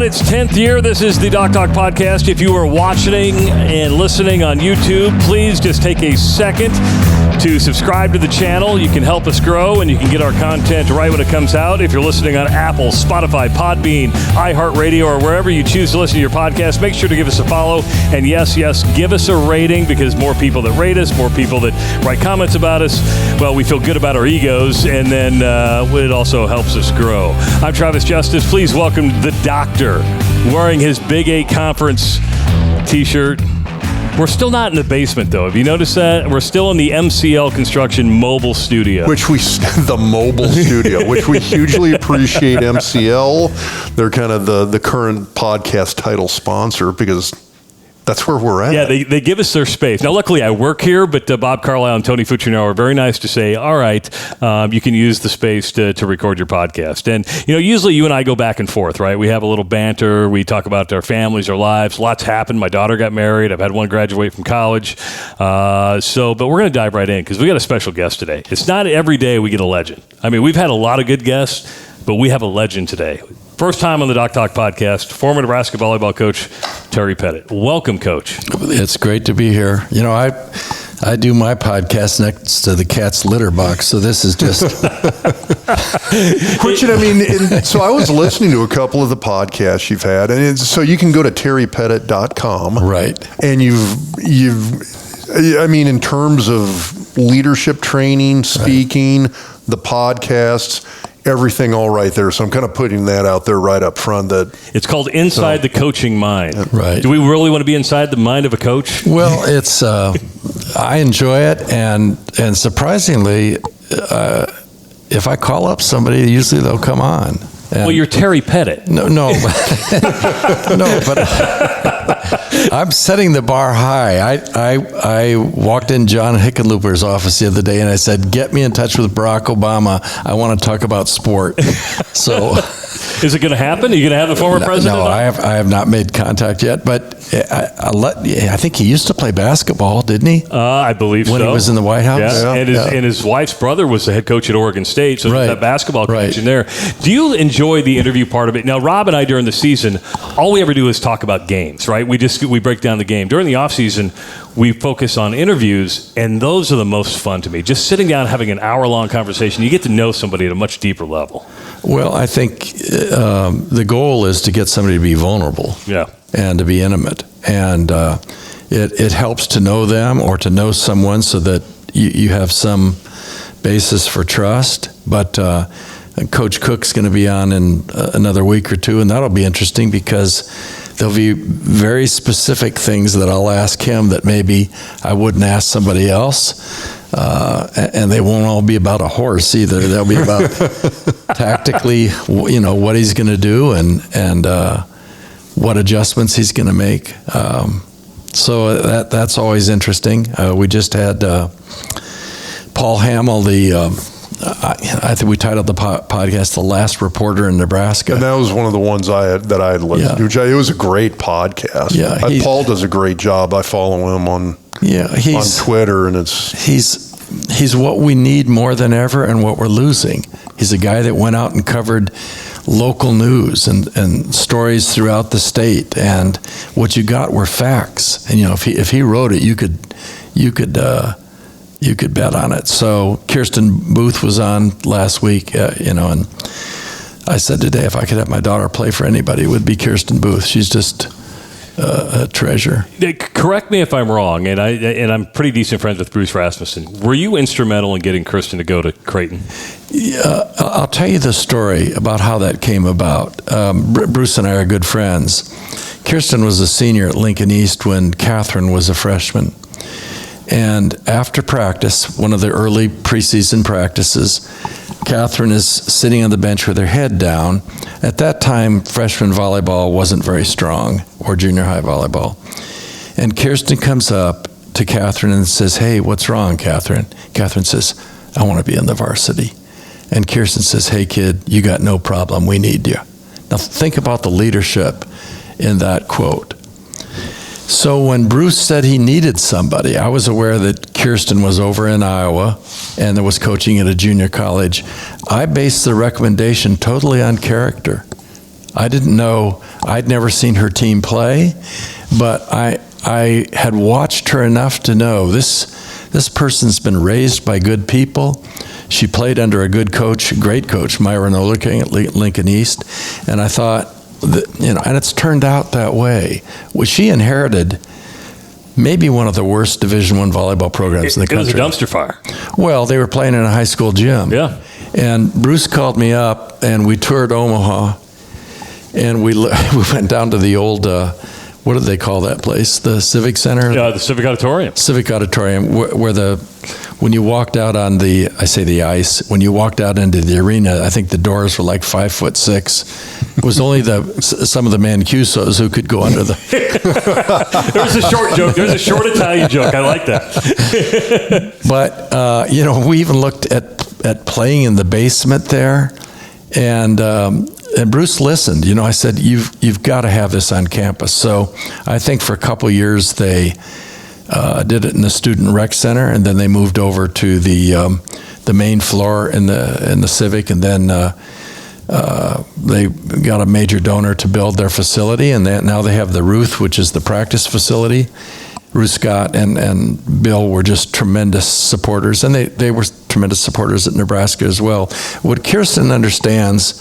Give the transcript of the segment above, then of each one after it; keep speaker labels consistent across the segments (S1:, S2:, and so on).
S1: its 10th year. This is the Doc Talk Podcast. If you are watching and listening on YouTube, please just take a second to subscribe to the channel. You can help us grow, and you can get our content right when it comes out. If you're listening on Apple, Spotify, Podbean, iHeartRadio, or wherever you choose to listen to your podcast, make sure to give us a follow. And yes, give us a rating, because more people that rate us, more people that write comments about us, well, we feel good about our egos, and then it also helps us grow. I'm Travis Justice. Please welcome the doctor, wearing his Big 8 Conference t-shirt. We're still not in the basement, though. Have you noticed that? We're still in the MCL Construction mobile studio.
S2: Which we hugely appreciate MCL. They're kind of the current podcast title sponsor, because that's where we're at.
S1: Yeah, they give us their space. Now, luckily, I work here, but Bob Carlisle and Tony Fuccinaro are very nice to say, all right, you can use the space to record your podcast. And, usually you and I go back and forth, right? We have a little banter. We talk about our families, our lives. Lots happened. My daughter got married. I've had one graduate from college. But we're going to dive right in, because we got a special guest today. It's not every day we get a legend. I mean, we've had a lot of good guests, but we have a legend today. First time on the Doc Talk Podcast, former Nebraska volleyball coach, Terry Pettit. Welcome, Coach.
S3: It's great to be here. I do my podcast next to the cat's litter box, so this is just...
S2: So I was listening to a couple of the podcasts you've had, and so you can go to terrypettit.com.
S3: Right.
S2: And in terms of leadership training, speaking, the podcasts, everything all right there. So I'm kind of putting that out there right up front. That
S1: it's called Inside the Coaching Mind.
S3: Right.
S1: Do we really want to be inside the mind of a coach?
S3: Well, it's I enjoy it, and surprisingly, if I call up somebody, usually they'll come on.
S1: Well, you're Terry Pettit.
S3: No, but I'm setting the bar high. I walked in John Hickenlooper's office the other day, and I said, "Get me in touch with Barack Obama. I want to talk about sport." So,
S1: is it going to happen? Are you going to have the former president?
S3: No, I have not made contact yet, but I think he used to play basketball, didn't he?
S1: I believe
S3: when he was in the White House.
S1: Yeah. And his wife's brother was the head coach at Oregon State, so there's that basketball connection there. Do you enjoy the interview part of it? Now, Rob and I, during the season, all we ever do is talk about games, right? We break down the game. During the off season, we focus on interviews, and those are the most fun to me. Just sitting down, having an hour-long conversation, you get to know somebody at a much deeper level.
S3: Well, I think the goal is to get somebody to be vulnerable, and to be intimate, and it helps to know them or to know someone so that you have some basis for trust. But Coach Cook's going to be on in another week or two, and that'll be interesting, because there'll be very specific things that I'll ask him that maybe I wouldn't ask somebody else. And they won't all be about a horse either. They'll be about tactically, what he's going to do and what adjustments he's going to make. So that's always interesting. We just had Paul Hamill, I think we titled the podcast "The Last Reporter in Nebraska," and
S2: that was one of the ones I had listened to. It was a great podcast.
S3: Yeah,
S2: Paul does a great job. I follow him on Twitter, and
S3: he's what we need more than ever, and what we're losing. He's a guy that went out and covered local news and stories throughout the state, and what you got were facts. And if he wrote it, you could bet on it. So Kirsten Booth was on last week, and I said today, if I could have my daughter play for anybody, it would be Kirsten Booth. She's just a treasure.
S1: Correct me if I'm wrong, and I'm pretty decent friends with Bruce Rasmussen. Were you instrumental in getting Kirsten to go to Creighton?
S3: Yeah, I'll tell you the story about how that came about. Bruce and I are good friends. Kirsten was a senior at Lincoln East when Catherine was a freshman. And after practice, one of the early preseason practices, Catherine is sitting on the bench with her head down. At that time, freshman volleyball wasn't very strong, or junior high volleyball. And Kirsten comes up to Catherine and says, "Hey, what's wrong, Catherine?" Catherine says, "I want to be in the varsity." And Kirsten says, "Hey, kid, you got no problem. We need you." Now, think about the leadership in that quote. So when Bruce said he needed somebody, I was aware that Kirsten was over in Iowa and was coaching at a junior college. I based the recommendation totally on character. I didn't know, I'd never seen her team play, but I had watched her enough to know this person's been raised by good people. She played under a good coach, great coach, Myron Olerking at Lincoln East, and I thought, and it's turned out that way. Well, she inherited maybe one of the worst Division I volleyball programs in the country.
S1: It was a dumpster fire.
S3: Well, they were playing in a high school gym.
S1: Yeah.
S3: And Bruce called me up, and we toured Omaha, and we went down to the old, what do they call that place? The Civic Center?
S1: Yeah, the Civic Auditorium.
S3: Civic Auditorium, where when you walked out on the ice, when you walked out into the arena, I think the doors were like 5'6". It was only some of the Mancusos who could go under the.
S1: There was a short joke. There's a short Italian joke. I like that.
S3: But we even looked at playing in the basement there, and Bruce listened. I said, you've got to have this on campus. So I think for a couple of years they did it in the student rec center, and then they moved over to the main floor in the Civic, and then they got a major donor to build their facility, and now they have the Ruth, which is the practice facility. Ruth Scott and Bill were just tremendous supporters, and they were tremendous supporters at Nebraska as well. What Kirsten understands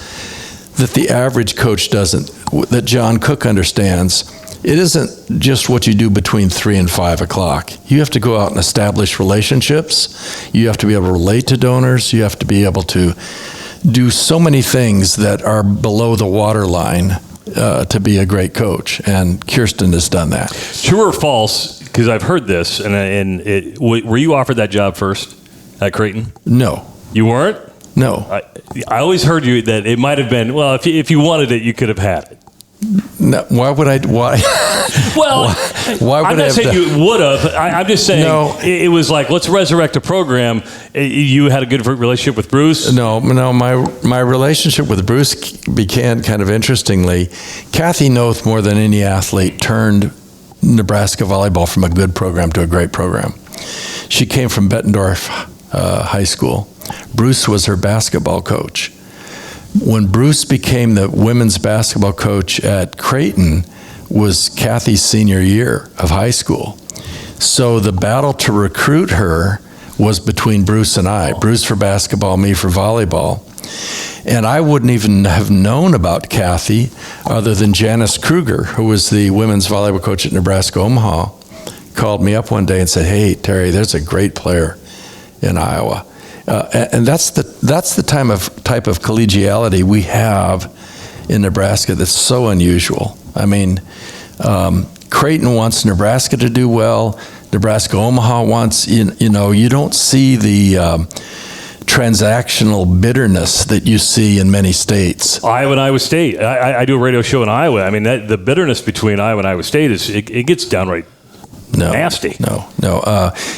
S3: that the average coach doesn't, that John Cook understands, it isn't just what you do between 3 and 5 o'clock. You have to go out and establish relationships. You have to be able to relate to donors. You have to be able to do so many things that are below the waterline to be a great coach, and Kirsten has done that.
S1: True or false? Because I've heard this, were you offered that job first at Creighton?
S3: No.
S1: You weren't?
S3: No.
S1: I always heard you that it might have been, well, if you wanted it, you could have had it.
S3: No, why would I? Why?
S1: Well,
S3: why would
S1: I'm not saying you would have. I'm just saying it was like, let's resurrect a program. You had a good relationship with Bruce?
S3: No. My relationship with Bruce began kind of interestingly. Kathy Noth, more than any athlete, turned Nebraska volleyball from a good program to a great program. She came from Bettendorf High School. Bruce was her basketball coach. When Bruce became the women's basketball coach at Creighton was Kathy's senior year of high school. So the battle to recruit her was between Bruce and I. Bruce for basketball, me for volleyball. And I wouldn't even have known about Kathy other than Janice Kruger, who was the women's volleyball coach at Nebraska Omaha, called me up one day and said, "Hey, Terry, there's a great player in Iowa." And that's the type of collegiality we have in Nebraska that's so unusual. I mean, Creighton wants Nebraska to do well. Nebraska Omaha wants, you don't see the transactional bitterness that you see in many states.
S1: Iowa and Iowa State. I do a radio show in Iowa. I mean, the bitterness between Iowa and Iowa State it gets downright nasty.
S3: No.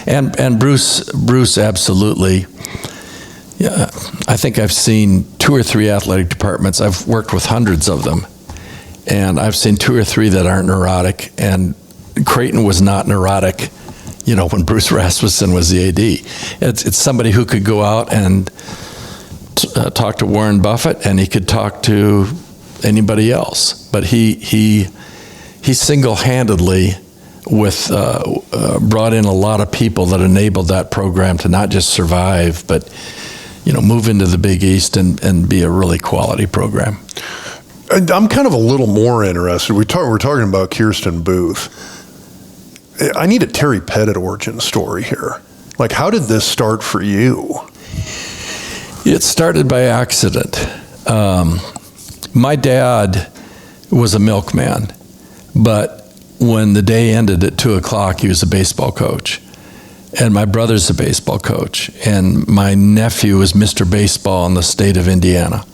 S3: And Bruce absolutely. Yeah, I think I've seen 2 or 3 athletic departments. I've worked with hundreds of them, and I've seen 2 or 3 that aren't neurotic. And Creighton was not neurotic, when Bruce Rasmussen was the AD. It's somebody who could go out and talk to Warren Buffett, and he could talk to anybody else. But he single-handedly brought in a lot of people that enabled that program to not just survive, but move into the Big East and be a really quality program.
S2: And I'm kind of a little more interested. We're talking about Kirsten Booth. I need a Terry Pettit origin story here. Like, how did this start for you?
S3: It started by accident. My dad was a milkman, but when the day ended at 2 o'clock, he was a baseball coach. And my brother's a baseball coach. And my nephew is Mr. Baseball in the state of Indiana.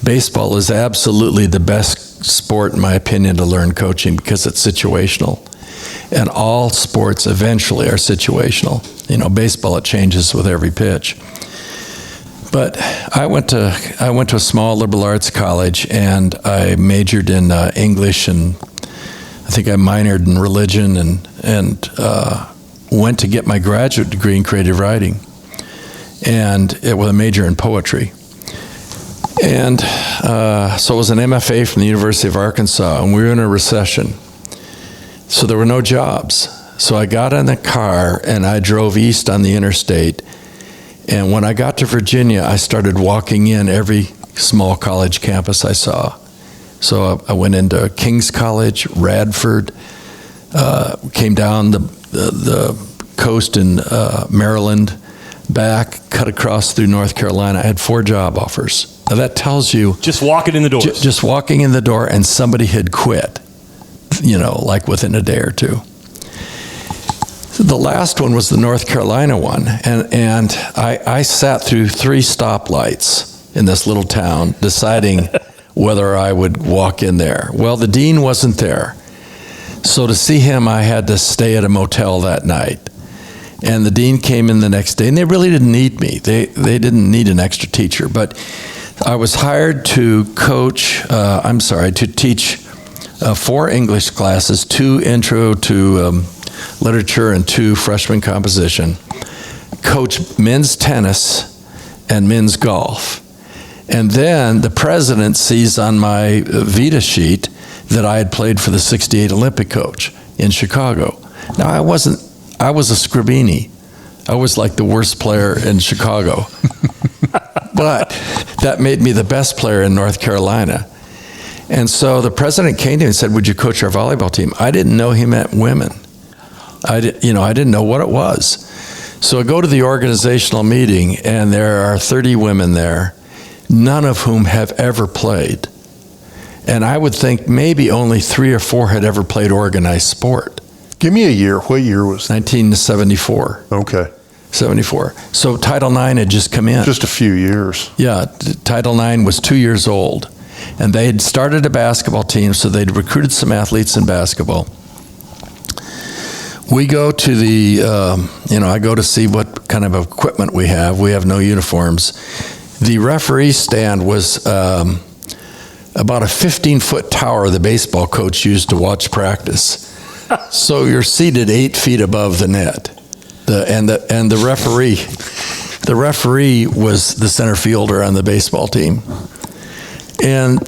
S3: Baseball is absolutely the best sport, in my opinion, to learn coaching because it's situational. And all sports eventually are situational. Baseball, it changes with every pitch. But I went to a small liberal arts college, and I majored in English, and I think I minored in religion, and went to get my graduate degree in creative writing, and with a major in poetry. And so it was an MFA from the University of Arkansas, and we were in a recession. So there were no jobs. So I got in the car, and I drove east on the interstate. And when I got to Virginia, I started walking in every small college campus I saw. So I went into King's College, Radford, came down the coast in Maryland, back, cut across through North Carolina. I had 4 job offers. Now that tells you...
S1: Just walking in the door.
S3: Just walking in the door, and somebody had quit, like within a day or two. So the last one was the North Carolina one, and I sat through 3 stoplights in this little town deciding whether I would walk in there. Well, the dean wasn't there. So to see him, I had to stay at a motel that night. And the dean came in the next day, and they really didn't need me. They didn't need an extra teacher. But I was hired to teach 4 English classes, 2 intro to literature and 2 freshman composition, coach men's tennis and men's golf. And then the president sees on my Vita sheet that I had played for the '68 Olympic coach in Chicago. Now, I was a Scribini. I was like the worst player in Chicago. But that made me the best player in North Carolina. And so the president came to me and said, "Would you coach our volleyball team?" I didn't know he meant women. I didn't know what it was. So I go to the organizational meeting, and there are 30 women there, none of whom have ever played. And I would think maybe only 3 or 4 had ever played organized sport.
S2: Give me a year. What year was that?
S3: 1974.
S2: Okay.
S3: 74. So Title IX had just come in.
S2: Just a few years.
S3: Yeah, Title IX was 2 years old. And they had started a basketball team, so they'd recruited some athletes in basketball. We go to I go to see what kind of equipment we have. We have no uniforms. The referee stand was about a 15-foot tower the baseball coach used to watch practice. So you're seated 8 feet above the net. The referee was the center fielder on the baseball team. And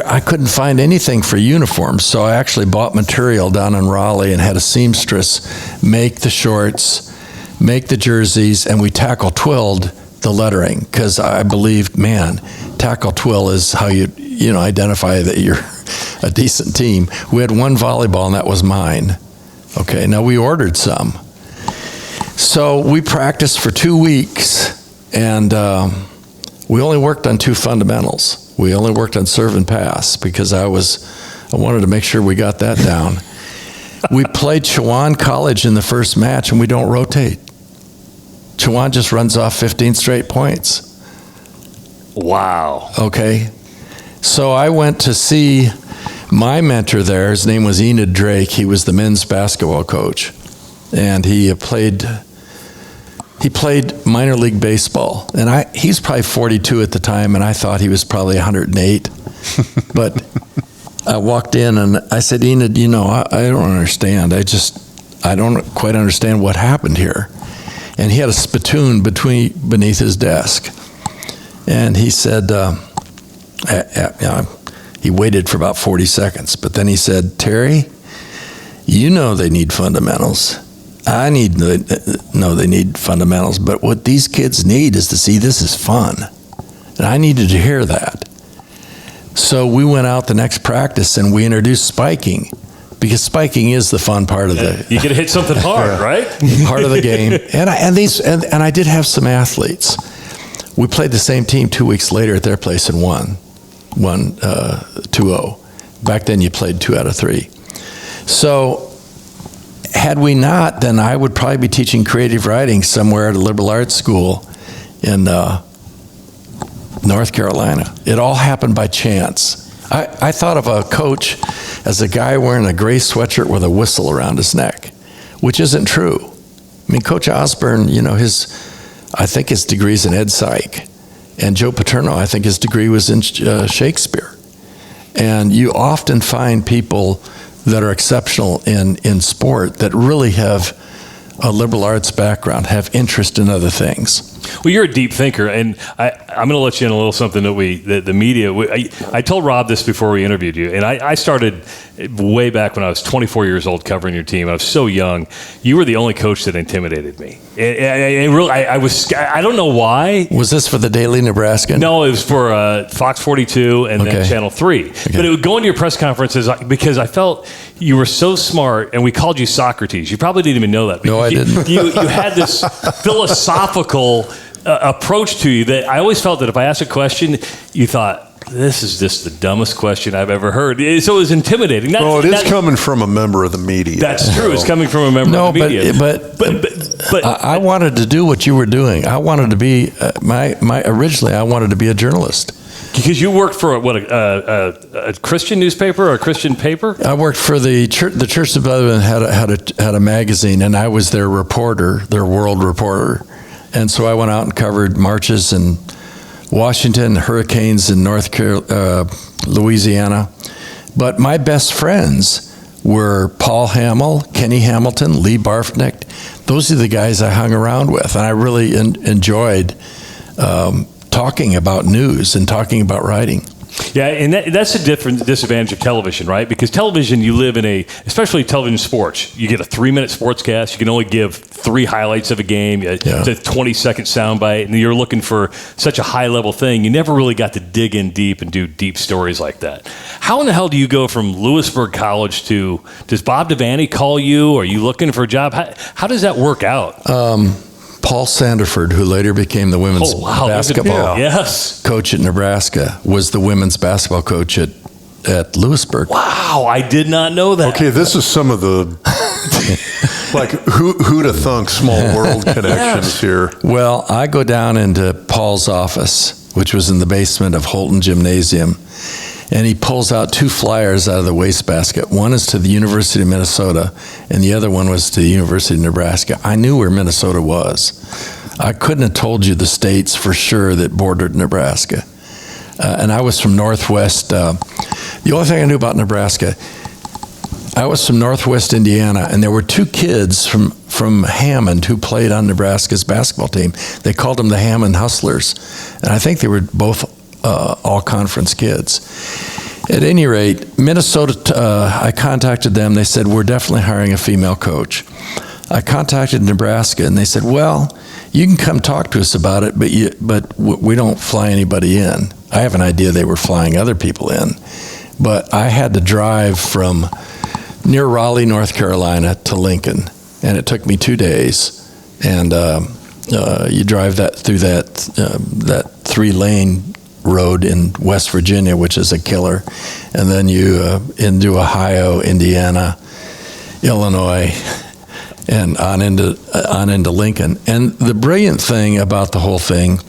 S3: I couldn't find anything for uniforms, so I actually bought material down in Raleigh and had a seamstress make the shorts, make the jerseys, and we tackle twilled the lettering, because I believed, tackle twill is how you identify that you're a decent team. We had 1 volleyball, and that was mine. Okay, now we ordered some. So we practiced for 2 weeks, and we only worked on 2 fundamentals. We only worked on serve and pass because I wanted to make sure we got that down. We played Chowan College in the first match, and we don't rotate. Chowan just runs off 15 straight points.
S1: Wow.
S3: Okay. So I went to see my mentor there. His name was Enid Drake. He was the men's basketball coach, and he played minor league baseball, and he's probably 42 at the time, and I thought he was probably 108. But I walked in and I said, "Enid, I don't understand. I don't quite understand what happened here." And he had a spittoon beneath his desk, and he said, he waited for about 40 seconds, but then he said, "Terry, they need fundamentals. I know they need fundamentals, but what these kids need is to see this is fun." And I needed to hear that. So we went out the next practice and we introduced spiking, because spiking is the fun part of the...
S1: You get to hit something hard, right?
S3: Part of the game. And I did have some athletes. We played the same team 2 weeks later at their place and won 2-0. Back then you played 2 out of 3. So had we not, then I would probably be teaching creative writing somewhere at a liberal arts school in North Carolina. It all happened by chance. I thought of a coach as a guy wearing a gray sweatshirt with a whistle around his neck, which isn't true. I mean, Coach Osborne, I think his degree's in Ed Psych. And Joe Paterno, I think his degree was in Shakespeare. And you often find people that are exceptional in sport that really have a liberal arts background, have interest in other things.
S1: Well, you're a deep thinker, and I'm going to let you in a little something that the media. I told Rob this before we interviewed you, and I started way back when I was 24 years old covering your team. I was so young. You were the only coach that intimidated me. I don't know why.
S3: Was this for the Daily Nebraskan?
S1: No, it was for Fox 42 and then Channel 3. Okay. But it would go into your press conferences because I felt you were so smart, and we called you Socrates. You probably didn't even know that.
S3: No, I didn't.
S1: You had this philosophical approach to you that I always felt that if I asked a question, you thought, this is just the dumbest question I've ever heard. So it was intimidating.
S2: It is coming from a member of the media.
S1: That's true. It's coming from a member of the media.
S3: But I wanted to do what you were doing. I wanted to be originally I wanted to be a journalist.
S1: Because you worked for a Christian newspaper or a Christian paper?
S3: I worked for the Church of Brethren had a magazine, and I was their reporter, their world reporter. And so I went out and covered marches in Washington, hurricanes in Louisiana. But my best friends were Paul Hamill, Kenny Hamilton, Lee Barfnick. Those are the guys I hung around with, and I really enjoyed talking about news and talking about writing.
S1: Yeah, and that's a different disadvantage of television, right? Because television, you live in especially television sports, you get a 3-minute sportscast. You can only give 3 highlights of a game. It's a 20-second soundbite, and you're looking for such a high-level thing. You never really got to dig in deep and do deep stories like that. How in the hell do you go from Lewisburg College to, does Bob Devaney call you? Are you looking for a job? How does that work out?
S3: Paul Sanderford, who later became the women's basketball coach at Nebraska, was the women's basketball coach at Lewisburg.
S1: Wow, I did not know that.
S2: Okay, this is some of the like who'd have thunk small world connections here.
S3: Well, I go down into Paul's office, which was in the basement of Holton Gymnasium, and he pulls out 2 flyers out of the wastebasket. One is to the University of Minnesota, and the other one was to the University of Nebraska. I knew where Minnesota was. I couldn't have told you the states for sure that bordered Nebraska. And I was from Northwest. The only thing I knew about Nebraska, I was from Northwest Indiana, and there were 2 kids from Hammond who played on Nebraska's basketball team. They called them the Hammond Hustlers, and I think they were both all-conference kids. At any rate, Minnesota, I contacted them. They said, we're definitely hiring a female coach. I contacted Nebraska, and they said, well, you can come talk to us about it, but we don't fly anybody in. I have an idea they were flying other people in. But I had to drive from near Raleigh, North Carolina to Lincoln, and it took me 2 days. And you drive through that 3-lane road in West Virginia, which is a killer, and then you into Ohio, Indiana, Illinois, and on into Lincoln. And the brilliant thing about the whole thing,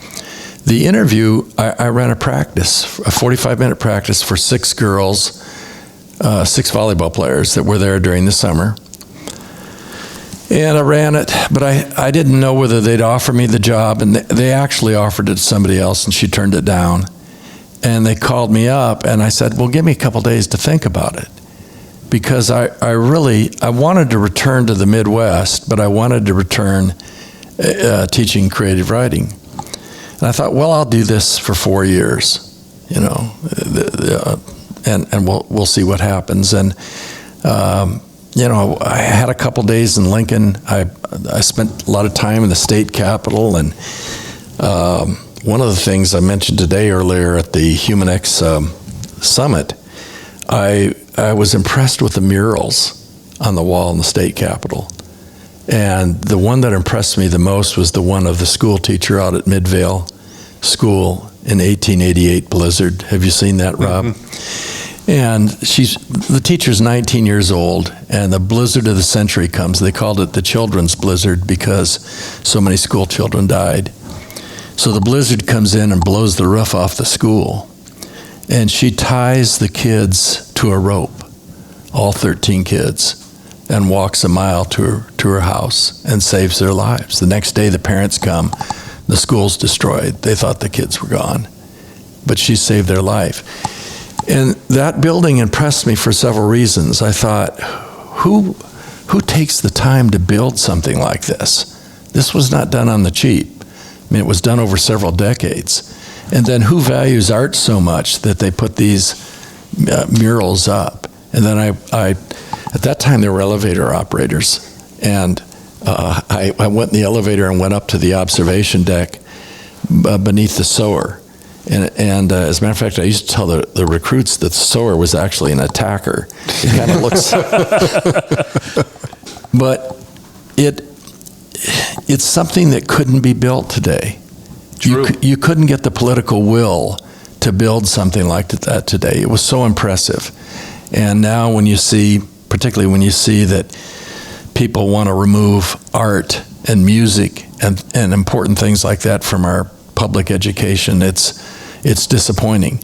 S3: the interview, I ran a 45-minute practice for 6 girls, 6 volleyball players that were there during the summer. And I ran it, but I didn't know whether they'd offer me the job, and they actually offered it to somebody else, and she turned it down. And they called me up, and I said, well, give me a couple days to think about it. Because I wanted to return to the Midwest, but I wanted to return teaching creative writing. And I thought, well, I'll do this for 4 years, and we'll see what happens. And I had a couple days in Lincoln. I spent a lot of time in the state capitol, and one of the things I mentioned today earlier at the HumanX Summit, I was impressed with the murals on the wall in the state capitol. And the one that impressed me the most was the one of the school teacher out at Midvale School in 1888 blizzard. Have you seen that, Rob? Mm-hmm. And the teacher's 19 years old, and the blizzard of the century comes. They called it the children's blizzard because so many school children died. So the blizzard comes in and blows the roof off the school. And she ties the kids to a rope, all 13 kids, and walks a mile to her house and saves their lives. The next day the parents come, the school's destroyed. They thought the kids were gone, but she saved their life. And that building impressed me for several reasons. I thought, who takes the time to build something like this? This was not done on the cheap. I mean, it was done over several decades. And then who values art so much that they put these murals up? And then I at that time there were elevator operators, and I went in the elevator and went up to the observation deck beneath the sewer. And as a matter of fact, I used to tell the recruits that the sewer was actually an attacker. It kind of looks, but it's something that couldn't be built today.
S1: True.
S3: You couldn't get the political will to build something like that today. It was so impressive. And now when you see, particularly when you see that people want to remove art and music and important things like that from our public education, it's disappointing.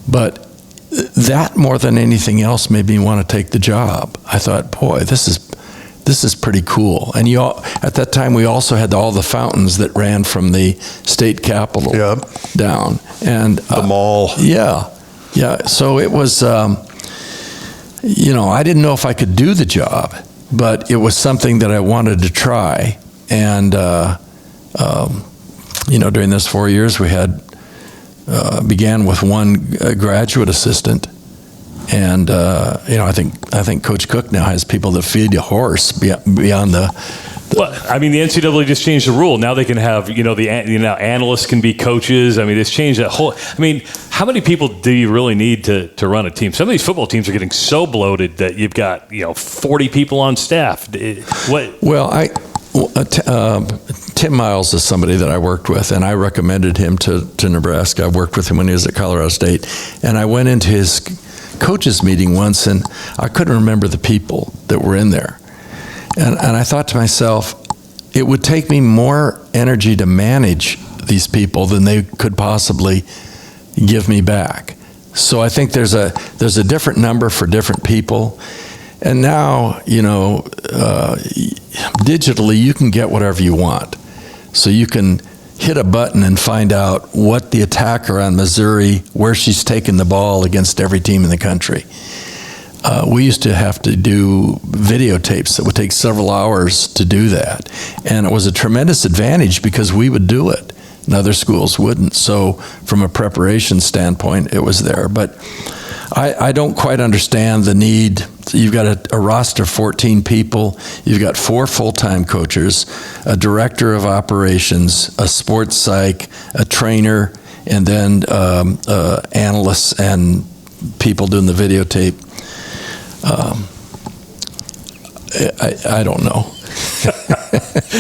S3: But that more than anything else made me want to take the job. I thought, boy, this is pretty cool. And at that time we also had all the fountains that ran from the state capitol down, and
S2: the mall.
S3: Yeah. So it was, I didn't know if I could do the job, but it was something that I wanted to try. And during those 4 years, we had began with one graduate assistant, and I think Coach Cook now has people that feed a horse beyond the.
S1: Well, I mean, the NCAA just changed the rule. Now they can have, analysts can be coaches. I mean, it's changed that whole. I mean, how many people do you really need to run a team? Some of these football teams are getting so bloated that you've got 40 people on staff.
S3: Well, Tim Miles is somebody that I worked with, and I recommended him to Nebraska. I worked with him when he was at Colorado State, and I went into his coaches meeting once, and I couldn't remember the people that were in there. And I thought to myself, it would take me more energy to manage these people than they could possibly give me back. So I think there's a different number for different people. And now, digitally, you can get whatever you want. So you can hit a button and find out what the attacker on Missouri, where she's taken the ball against every team in the country. We used to have to do videotapes that would take several hours to do that. And it was a tremendous advantage because we would do it and other schools wouldn't. So from a preparation standpoint, it was there. But I don't quite understand the need. You've got a roster of 14 people. You've got 4 full-time coaches, a director of operations, a sports psych, a trainer, and then analysts and people doing the videotape. I don't know.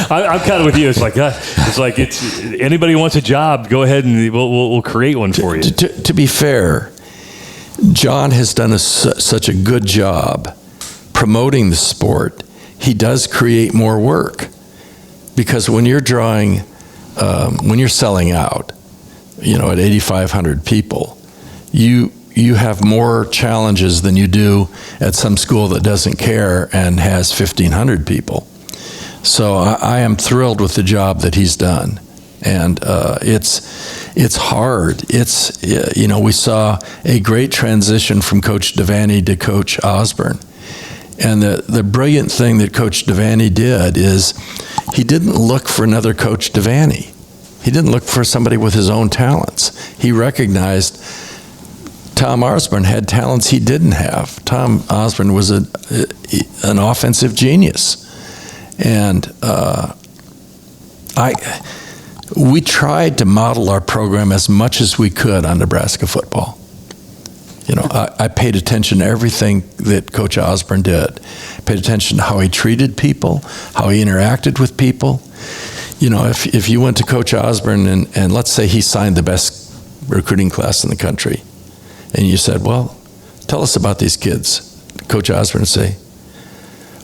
S1: I'm kind of with you. It's like anybody who wants a job, go ahead and we'll create one for you.
S3: To be fair, John has done such a good job promoting the sport. He does create more work, because when you're drawing, when you're selling out, at 8,500 people, you have more challenges than you do at some school that doesn't care and has 1,500 people. So I am thrilled with the job that he's done. And it's hard. We saw a great transition from Coach Devaney to Coach Osborne. And the brilliant thing that Coach Devaney did is he didn't look for another Coach Devaney. He didn't look for somebody with his own talents. He recognized Tom Osborne had talents he didn't have. Tom Osborne was an offensive genius. And we tried to model our program as much as we could on Nebraska football. I paid attention to everything that Coach Osborne did. Paid attention to how he treated people, how he interacted with people. If you went to Coach Osborne and let's say he signed the best recruiting class in the country, and you said, well, tell us about these kids. Coach Osborne would say,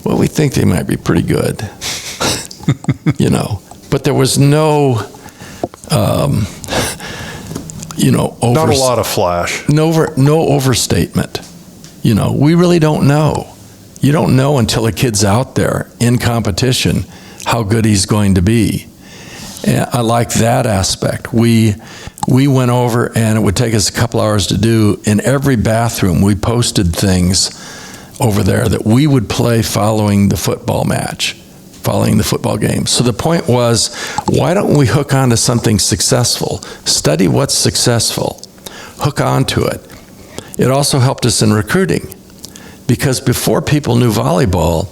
S3: well, we think they might be pretty good. But there was no,
S2: not a lot of flash.
S3: No overstatement. We really don't know. You don't know until a kid's out there in competition how good he's going to be. And I like that aspect. We went over, and it would take us a couple hours to do. In every bathroom, we posted things over there that we would play following the football match. following the football game. So the point was, why don't we hook onto something successful? Study what's successful. Hook onto it. It also helped us in recruiting, because before people knew volleyball,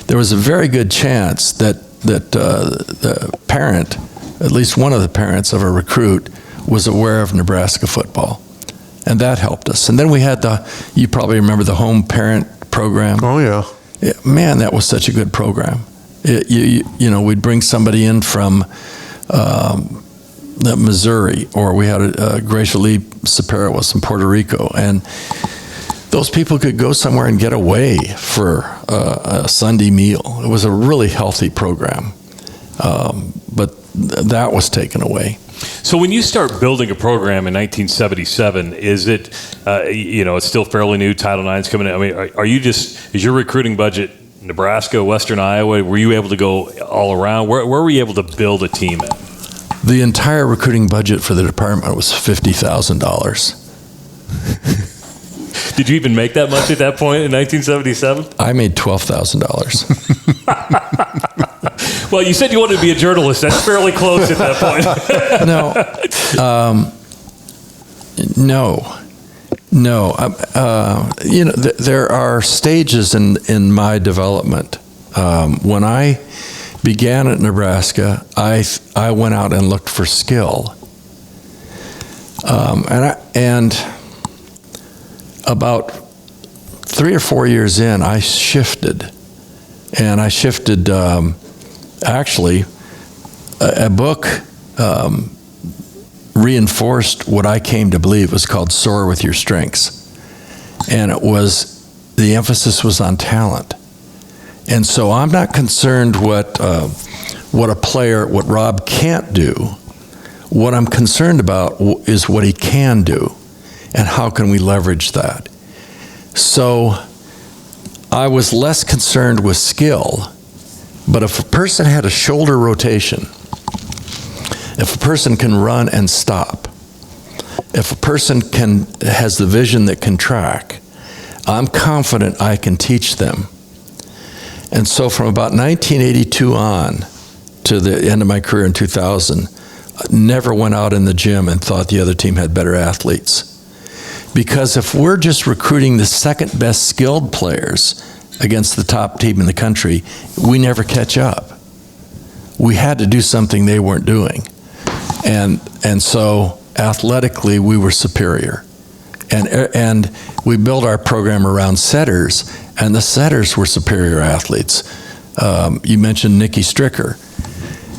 S3: there was a very good chance that the parent, at least one of the parents of a recruit, was aware of Nebraska football. And that helped us. And then we had you probably remember the home parent program.
S2: Oh, yeah.
S3: Man, that was such a good program. We'd bring somebody in from Missouri, or we had Gracia Lee Sapera was from Puerto Rico, and those people could go somewhere and get away for a Sunday meal. It was a really healthy program, but that was taken away.
S1: So when you start building a program in 1977, is it, it's still fairly new, Title IX's coming in. I mean, is your recruiting budget Nebraska, Western Iowa? Were you able to go all around? Where were you able to build a team at?
S3: The entire recruiting budget for the department was $50,000.
S1: Did you even make that much at that point in 1977?
S3: I made $12,000.
S1: Well, you said you wanted to be a journalist. That's fairly close at that point.
S3: No. There are stages in my development. When I began at Nebraska, I went out and looked for skill, and about 3 or 4 years in, I shifted, actually, a book reinforced what I came to believe was called Soar with Your Strengths. And the emphasis was on talent. And so I'm not concerned what Rob can't do. What I'm concerned about is what he can do, and how can we leverage that. So I was less concerned with skill, but if a person had a shoulder rotation, if a person can run and stop, if a person has the vision that can track, I'm confident I can teach them. And so from about 1982 on to the end of my career in 2000, I never went out in the gym and thought the other team had better athletes. Because if we're just recruiting the second best skilled players against the top team in the country, we never catch up. We had to do something they weren't doing. And so athletically, we were superior. And we built our program around setters, and the setters were superior athletes. You mentioned Nikki Stricker.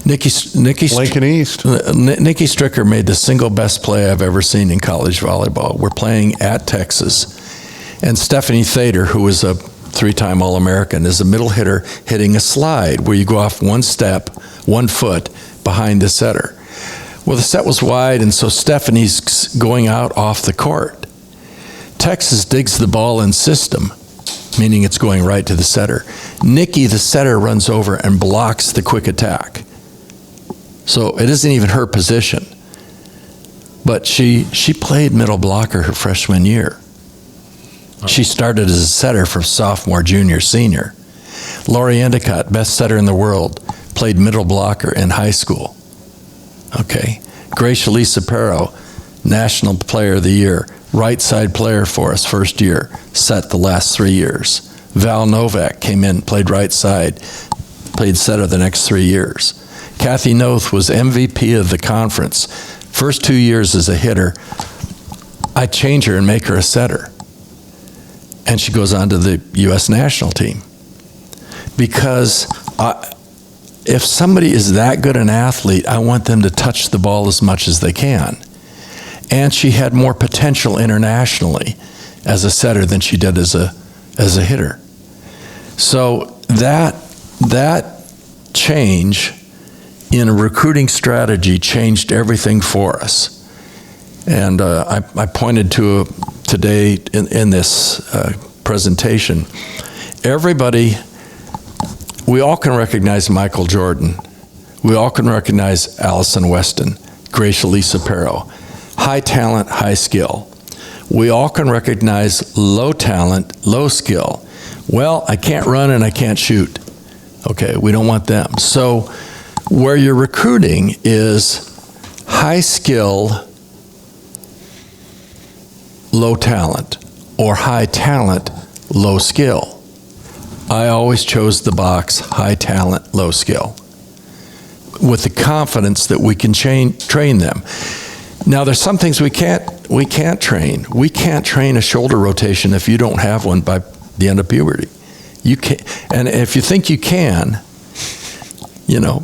S2: Lincoln East.
S3: Nikki Stricker made the single best play I've ever seen in college volleyball. We're playing at Texas. And Stephanie Thader, who was a 3-time All-American, is a middle hitter hitting a slide where you go off 1 step, 1 foot behind the setter. Well, the set was wide, and so Stephanie's going out off the court. Texas digs the ball in system, meaning it's going right to the setter. Nikki, the setter, runs over and blocks the quick attack. So it isn't even her position. But she played middle blocker her freshman year. She started as a setter for sophomore, junior, senior. Lori Endicott, best setter in the world, played middle blocker in high school. Okay. Gracia Lee Sapero, National Player of the Year, right side player for us first year, set the last 3 years. Val Novak came in, played right side, played setter the next 3 years. Kathy Noth was MVP of the conference. First 2 years as a hitter, I change her and make her a setter. And she goes on to the U.S. national team. Because if somebody is that good an athlete, I want them to touch the ball as much as they can. And she had more potential internationally as a setter than she did as a hitter. So that change in a recruiting strategy changed everything for us. And I pointed to today in this presentation, we all can recognize Michael Jordan. We all can recognize Allison Weston, Gracia Lee Sapero. High talent, high skill. We all can recognize low talent, low skill. Well, I can't run and I can't shoot. Okay, we don't want them. So where you're recruiting is high skill, low talent, or high talent, low skill. I always chose the box high talent, low skill, with the confidence that we can train them. Now, there's some things we can't train. We can't train a shoulder rotation if you don't have one by the end of puberty. You can't, and if you think you can,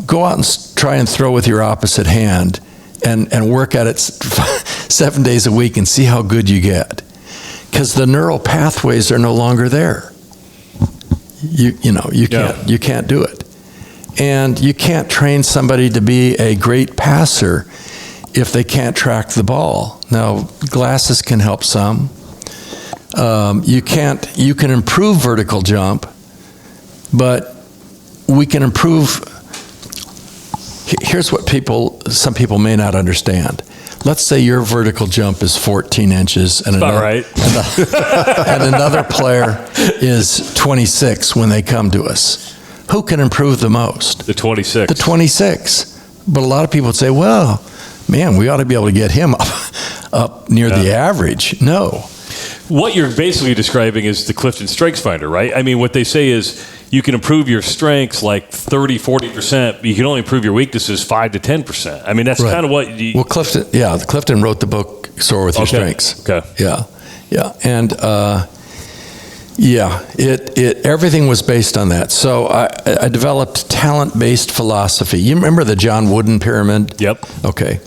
S3: go out and try and throw with your opposite hand and work at it 7 days a week and see how good you get. Because the neural pathways are no longer there. You can't do it. And you can't train somebody to be a great passer if they can't track the ball. Now, glasses can help some. You can improve vertical jump, but we can improve. Here's what some people may not understand. Let's say your vertical jump is 14 inches and another player is 26 when they come to us. Who can improve the most?
S1: The 26.
S3: The 26. But a lot of people would say, well, man, we ought to be able to get him up near the average. No.
S1: What you're basically describing is the Clifton Strengths Finder, right? I mean, what they say is you can improve your strengths like 30, 40%. You can only improve your weaknesses 5 to 10%. I mean, that's kind of what
S3: Well, Clifton wrote the book, Soar With Your Strengths.
S1: Okay.
S3: Yeah. And, everything was based on that. So I developed talent-based philosophy. You remember the John Wooden pyramid?
S1: Yep.
S3: Okay.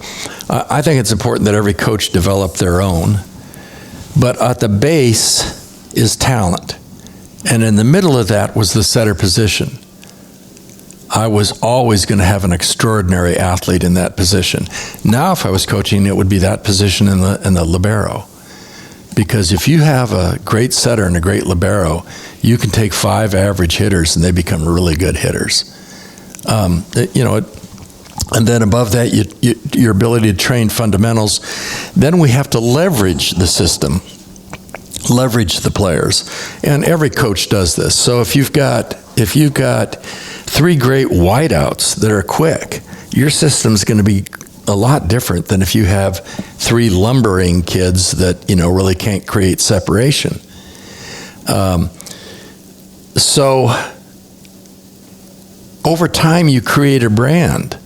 S3: I think it's important that every coach develop their own. But at the base is talent. And in the middle of that was the setter position. I was always going to have an extraordinary athlete in that position. Now, if I was coaching, it would be that position in the libero. Because if you have a great setter and a great libero, you can take 5 average hitters and they become really good hitters. And then above that, your ability to train fundamentals. Then we have to leverage the system, leverage the players, and every coach does this. So if you've got 3 great wideouts that are quick, your system's going to be a lot different than if you have 3 lumbering kids that really can't create separation. So over time, you create a brand.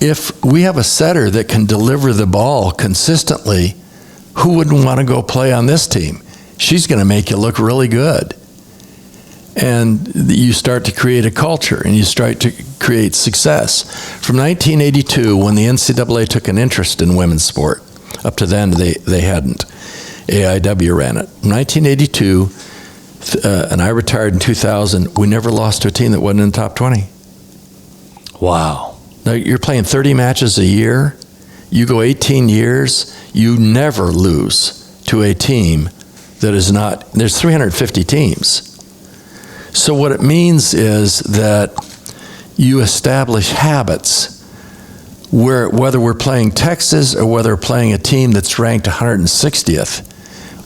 S3: If we have a setter that can deliver the ball consistently, who wouldn't want to go play on this team? She's going to make you look really good. And you start to create a culture and you start to create success. From 1982, when the NCAA took an interest in women's sport, up to then they hadn't. AIW ran it. 1982, and I retired in 2000, we never lost to a team that wasn't in the top 20.
S1: Wow.
S3: Now, you're playing 30 matches a year. You go 18 years, you never lose to a team that is not, there's 350 teams. So what it means is that you establish habits where, whether we're playing Texas or whether we're playing a team that's ranked 160th,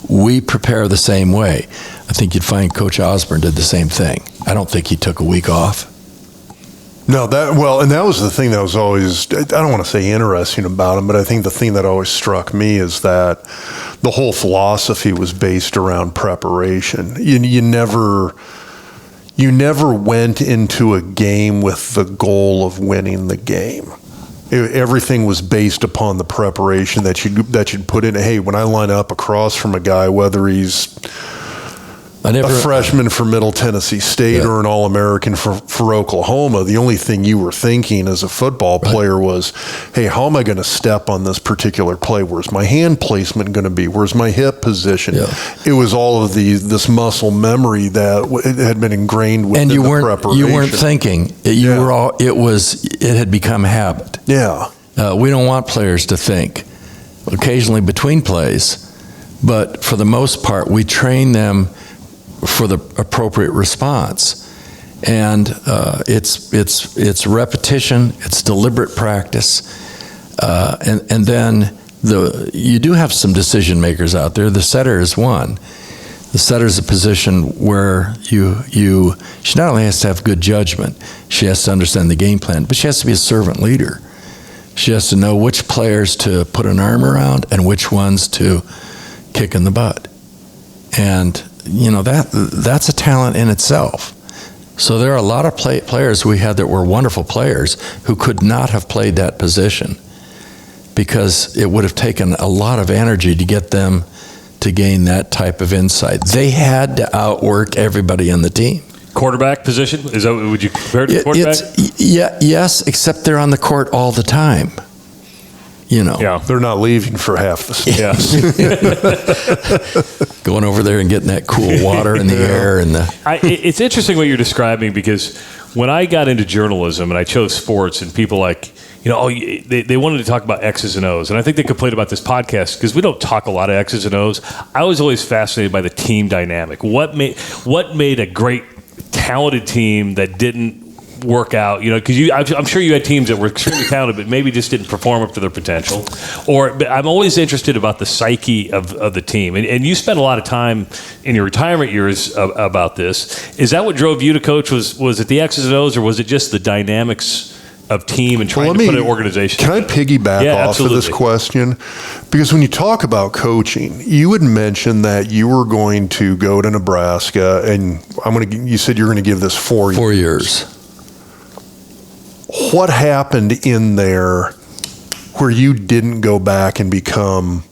S3: we prepare the same way. I think you'd find Coach Osborne did the same thing. I don't think he took a week off.
S2: No, and that was the thing that was always, I don't want to say interesting about him, but I think the thing that always struck me is that the whole philosophy was based around preparation. You never went into a game with the goal of winning the game. Everything was based upon the preparation that you'd put in. Hey, when I line up across from a guy, whether he's a freshman for Middle Tennessee State or an All-American for Oklahoma, the only thing you were thinking as a football player was, hey, how am I going to step on this particular play? Where's my hand placement going to be? Where's my hip position? Yeah. It was all of this muscle memory that had been ingrained within the preparation.
S3: You weren't thinking. It had become habit.
S2: Yeah.
S3: We don't want players to think. Occasionally between plays, but for the most part, we train them for the appropriate response. And it's repetition, it's deliberate practice, and then you do have some decision makers out there. The setter is one. The setter's a position where she not only has to have good judgment, she has to understand the game plan, but she has to be a servant leader. She has to know which players to put an arm around and which ones to kick in the butt. And, that's a talent in itself. So there are a lot of players we had that were wonderful players who could not have played that position because it would have taken a lot of energy to get them to gain that type of insight. They had to outwork everybody on the team.
S1: Quarterback position? Would you compare it to quarterback?
S3: Yes, except they're on the court all the time.
S1: Yeah.
S2: They're not leaving for half the season.
S1: Yeah.
S3: Going over there and getting that cool water in the air.
S1: It's interesting what you're describing because when I got into journalism and I chose sports and people they wanted to talk about X's and O's. And I think they complained about this podcast because we don't talk a lot of X's and O's. I was always fascinated by the team dynamic. What made a great, talented team that didn't work out, because I'm sure you had teams that were extremely talented but maybe just didn't perform up to their potential. But I'm always interested about the psyche of the team. And you spent a lot of time in your retirement years about this. Is that what drove you to coach? Was it the X's and O's or was it just the dynamics of team and trying to put an organization
S2: together? Can I piggyback off
S1: absolutely.
S2: of this question? Because when you talk about coaching, you had mentioned that you were going to go to Nebraska and you said you're going to give this 4 years.
S3: 4 years.
S2: What happened in there where you didn't go back and become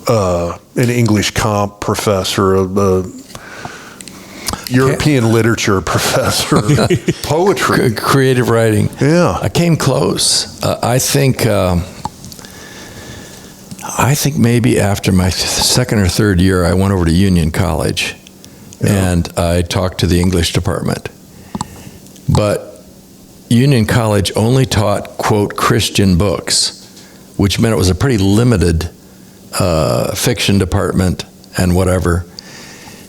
S2: an English comp professor, a European literature professor, poetry,
S3: creative writing?
S2: Yeah,
S3: I came close. I think maybe after my second or third year, I went over to Union College, and I talked to the English department, but Union College only taught, quote, Christian books, which meant it was a pretty limited fiction department and whatever.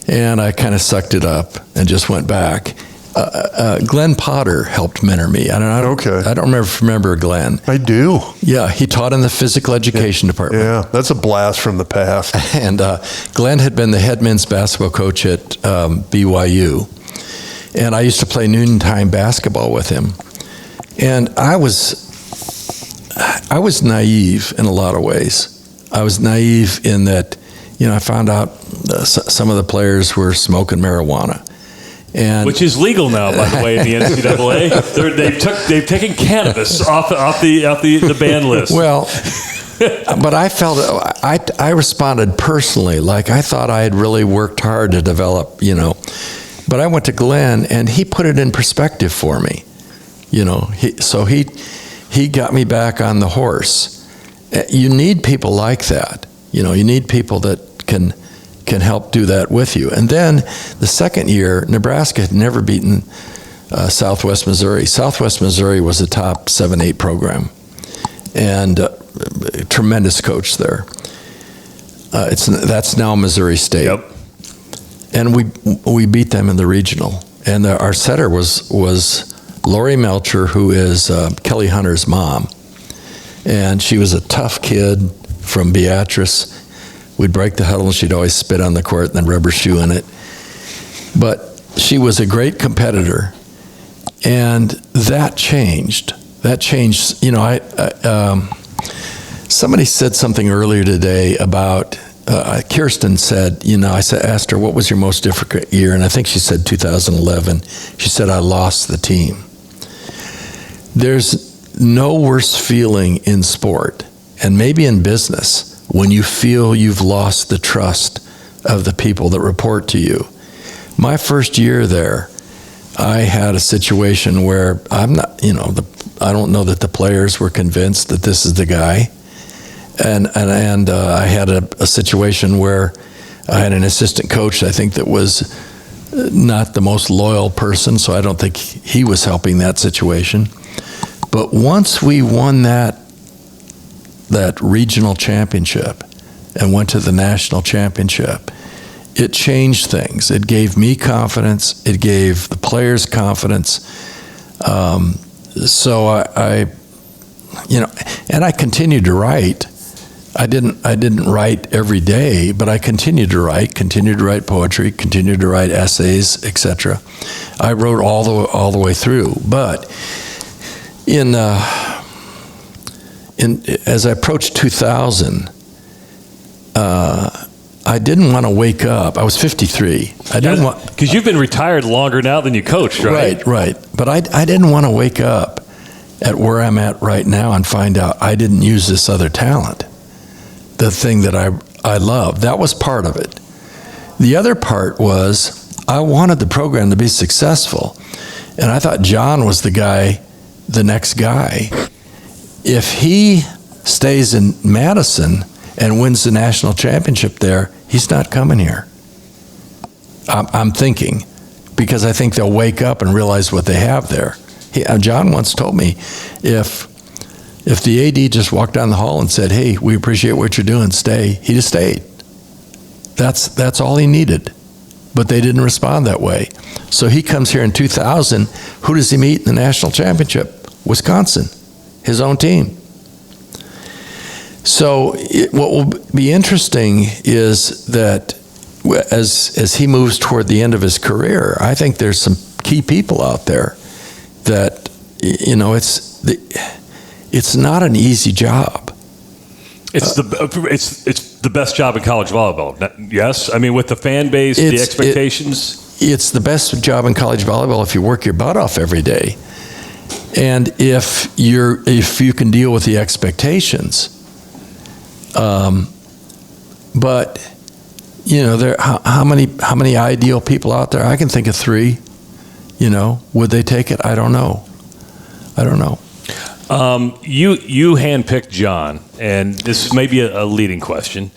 S3: And I kind of sucked it up and just went back. Glenn Potter helped mentor me. I don't remember Glenn.
S2: I do.
S3: Yeah, he taught in the physical education department.
S2: Yeah, that's a blast from the past.
S3: And Glenn had been the head men's basketball coach at BYU. And I used to play noontime basketball with him. And I was naive in a lot of ways. I was naive in that, I found out some of the players were smoking marijuana. Which is legal now, by the way, in the NCAA. They've taken cannabis off the ban list. Well, but I felt I responded personally, like I thought I had really worked hard to develop, But I went to Glenn, and he put it in perspective for me. He got me back on the horse. You need people like that. You need people that can help do that with you. And then the second year, Nebraska had never beaten Southwest Missouri. Southwest Missouri was a top 7-8 program, and a tremendous coach there. That's now Missouri State. Yep. And we beat them in the regional. And our setter was Lori Melcher, who is Kelly Hunter's mom. And she was a tough kid from Beatrice. We'd break the huddle and she'd always spit on the court and then rub her shoe in it. But she was a great competitor. And that changed. Somebody said something earlier today about, Kirsten said, I asked her, what was your most difficult year? And I think she said 2011. She said, I lost the team. There's no worse feeling in sport, and maybe in business, when you feel you've lost the trust of the people that report to you. My first year there, I had a situation where I don't know that the players were convinced that this is the guy. And I had a situation where I had an assistant coach, I think, that was not the most loyal person, so I don't think he was helping that situation. But once we won that regional championship and went to the national championship, it changed things. It gave me confidence. It gave the players confidence. So I continued to write. I didn't write every day, but I continued to write poetry, continued to write essays, etc. I wrote all the way through. But as I approached 2000, I didn't want to wake up. I was 53. I didn't want,
S1: because you've been retired longer now than you coached, right?
S3: Right. But I didn't want to wake up at where I'm at right now and find out I didn't use this other talent, the thing that I love. That was part of it. The other part was I wanted the program to be successful, and I thought John was the next guy. If he stays in Madison and wins the national championship there, he's not coming here. I'm thinking, because I think they'll wake up and realize what they have there. John once told me, if the AD just walked down the hall and said, "Hey, we appreciate what you're doing, stay," he'd have stayed. That's all he needed. But they didn't respond that way. So he comes here in 2000. Who does he meet in the national championship? Wisconsin, his own team. So what will be interesting is that as he moves toward the end of his career, I think there's some key people out there that, it's not an easy job.
S1: It's the best job in college volleyball. Yes, I mean, with the fan base, the expectations.
S3: It's the best job in college volleyball if you work your butt off every day, and if you can deal with the expectations. But there how many ideal people out there? I can think of 3. Would they take it? I don't know.
S1: You handpicked John, and this may be a leading question.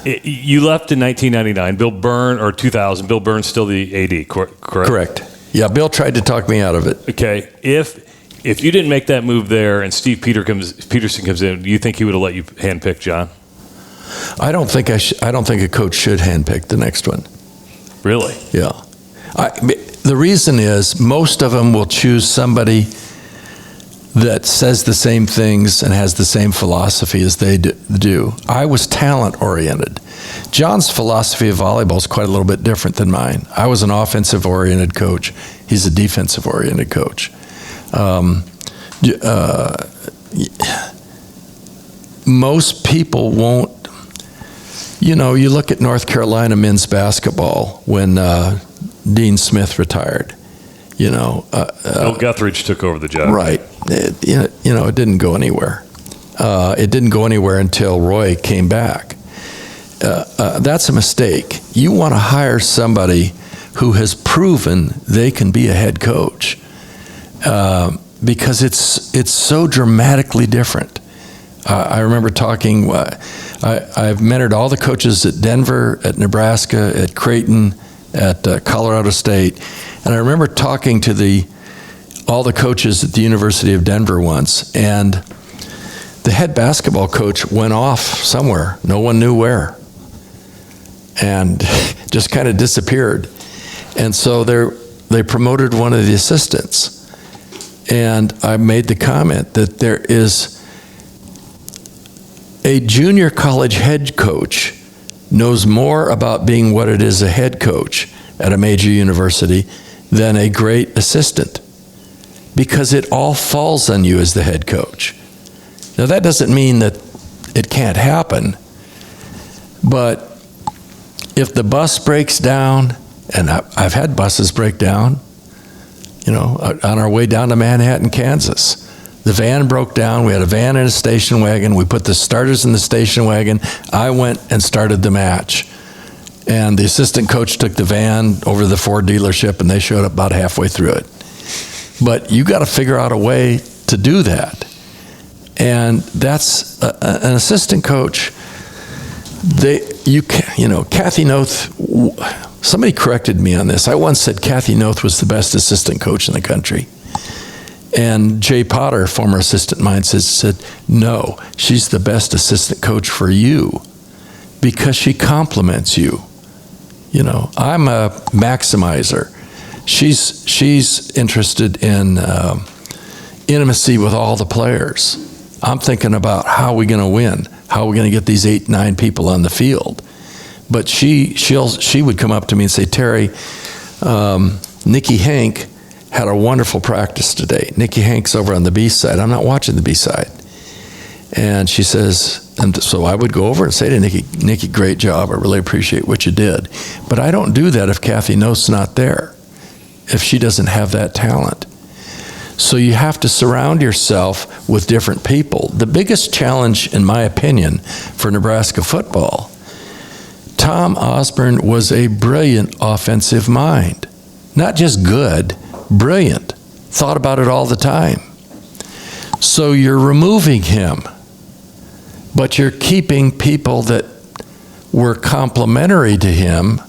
S1: You left in 1999. Bill Byrne, or 2000. Bill Byrne's still the AD, correct?
S3: Correct. Yeah, Bill tried to talk me out of it.
S1: Okay. If you didn't make that move there, and Steve Peterson comes in, do you think he would have let you handpick John?
S3: I don't think a coach should handpick the next one.
S1: Really?
S3: Yeah. The reason is most of them will choose somebody that says the same things and has the same philosophy as they do. I was talent-oriented. John's philosophy of volleyball is quite a little bit different than mine. I was an offensive-oriented coach. He's a defensive-oriented coach. Most people won't. You look at North Carolina men's basketball when Dean Smith retired. Bill
S1: Guthridge took over the job.
S3: Right. It didn't go anywhere. It didn't go anywhere until Roy came back. That's a mistake. You want to hire somebody who has proven they can be a head coach, because it's so dramatically different. I remember talking. I've mentored all the coaches at Denver, at Nebraska, at Creighton, at Colorado State, and I remember talking to all the coaches at the University of Denver once, and the head basketball coach went off somewhere. No one knew where, and just kind of disappeared. And so they promoted one of the assistants, and I made the comment that there is a junior college head coach knows more about being what it is a head coach at a major university than a great assistant, because it all falls on you as the head coach. Now, that doesn't mean that it can't happen, but if the bus breaks down, and I've had buses break down, on our way down to Manhattan, Kansas. The van broke down. We had a van and a station wagon. We put the starters in the station wagon. I went and started the match. And the assistant coach took the van over to the Ford dealership, and they showed up about halfway through it. But you got to figure out a way to do that. And that's an assistant coach. Kathy Noth, somebody corrected me on this. I once said Kathy Noth was the best assistant coach in the country. And Jay Potter, former assistant of mine, said, no, she's the best assistant coach for you because she compliments you. I'm a maximizer. She's interested in intimacy with all the players. I'm thinking about how are we going to win? How are we going to get these 8, 9 people on the field? But she would come up to me and say, Terry, Nikki Hank had a wonderful practice today. Nikki Hank's over on the B side. I'm not watching the B side. And she says, and so I would go over and say to Nikki, great job. I really appreciate what you did. But I don't do that if Kathy Nose's not there, if she doesn't have that talent. So you have to surround yourself with different people. The biggest challenge, in my opinion, for Nebraska football, Tom Osborne was a brilliant offensive mind. Not just good, brilliant. Thought about it all the time. So you're removing him, but you're keeping people that were complementary to him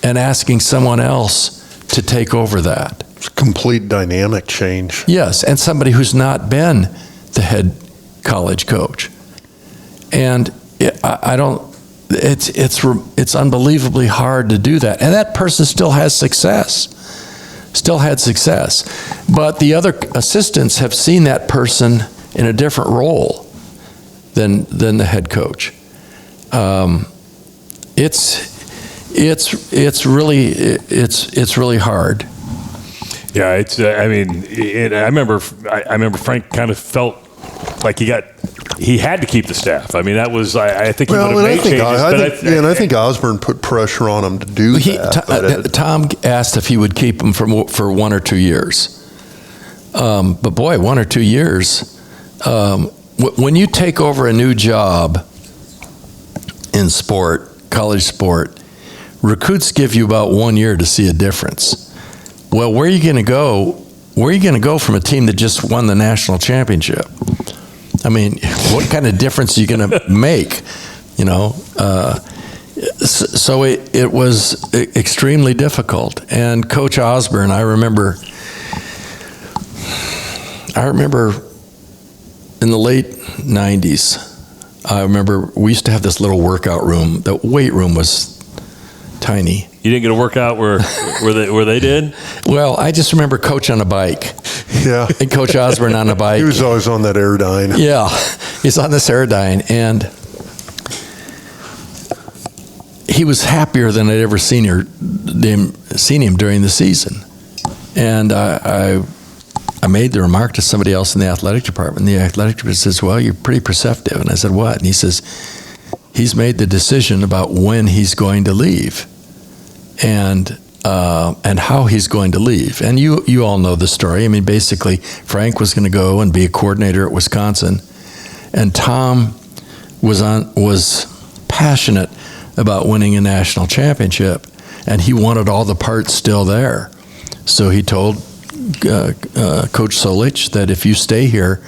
S3: and asking someone else to take over that.
S2: It's a complete dynamic change.
S3: Yes, and somebody who's not been the head college coach. And it's unbelievably hard to do that. And that person still has success. Still had success. But the other assistants have seen that person in a different role than the head coach. It's really hard.
S1: Yeah, I remember Frank kind of felt like he had to keep the staff. I mean, that was, I think he would have made changes.
S2: I think Osborne put pressure on him to do that.
S3: Tom asked if he would keep him for 1 or 2 years. But boy, 1 or 2 years, when you take over a new job in sport, college sport, recruits give you about 1 year to see a difference. Well, where are you going to go? Where are you going to go from a team that just won the national championship? I mean, what kind of difference are you going to make? You know, so it was extremely difficult. And Coach Osborne, I remember in the late 90s, I remember we used to have this little workout room. The weight room was tiny.
S1: You didn't get a workout where they did?
S3: Well, I just remember Coach on a bike.
S2: Yeah.
S3: And Coach Osborne on a bike.
S2: He was always on that Airdyne.
S3: Yeah. He's on this Airdyne. And he was happier than I'd ever seen him during the season. And I made the remark to somebody else in the athletic department. The athletic department says, well, you're pretty perceptive. And I said, what? And he says, he's made the decision about when he's going to leave and how he's going to leave. And you all know the story. I mean, basically, Frank was going to go and be a coordinator at Wisconsin, and Tom was passionate about winning a national championship, and he wanted all the parts still there. So he told Coach Solich that if you stay here,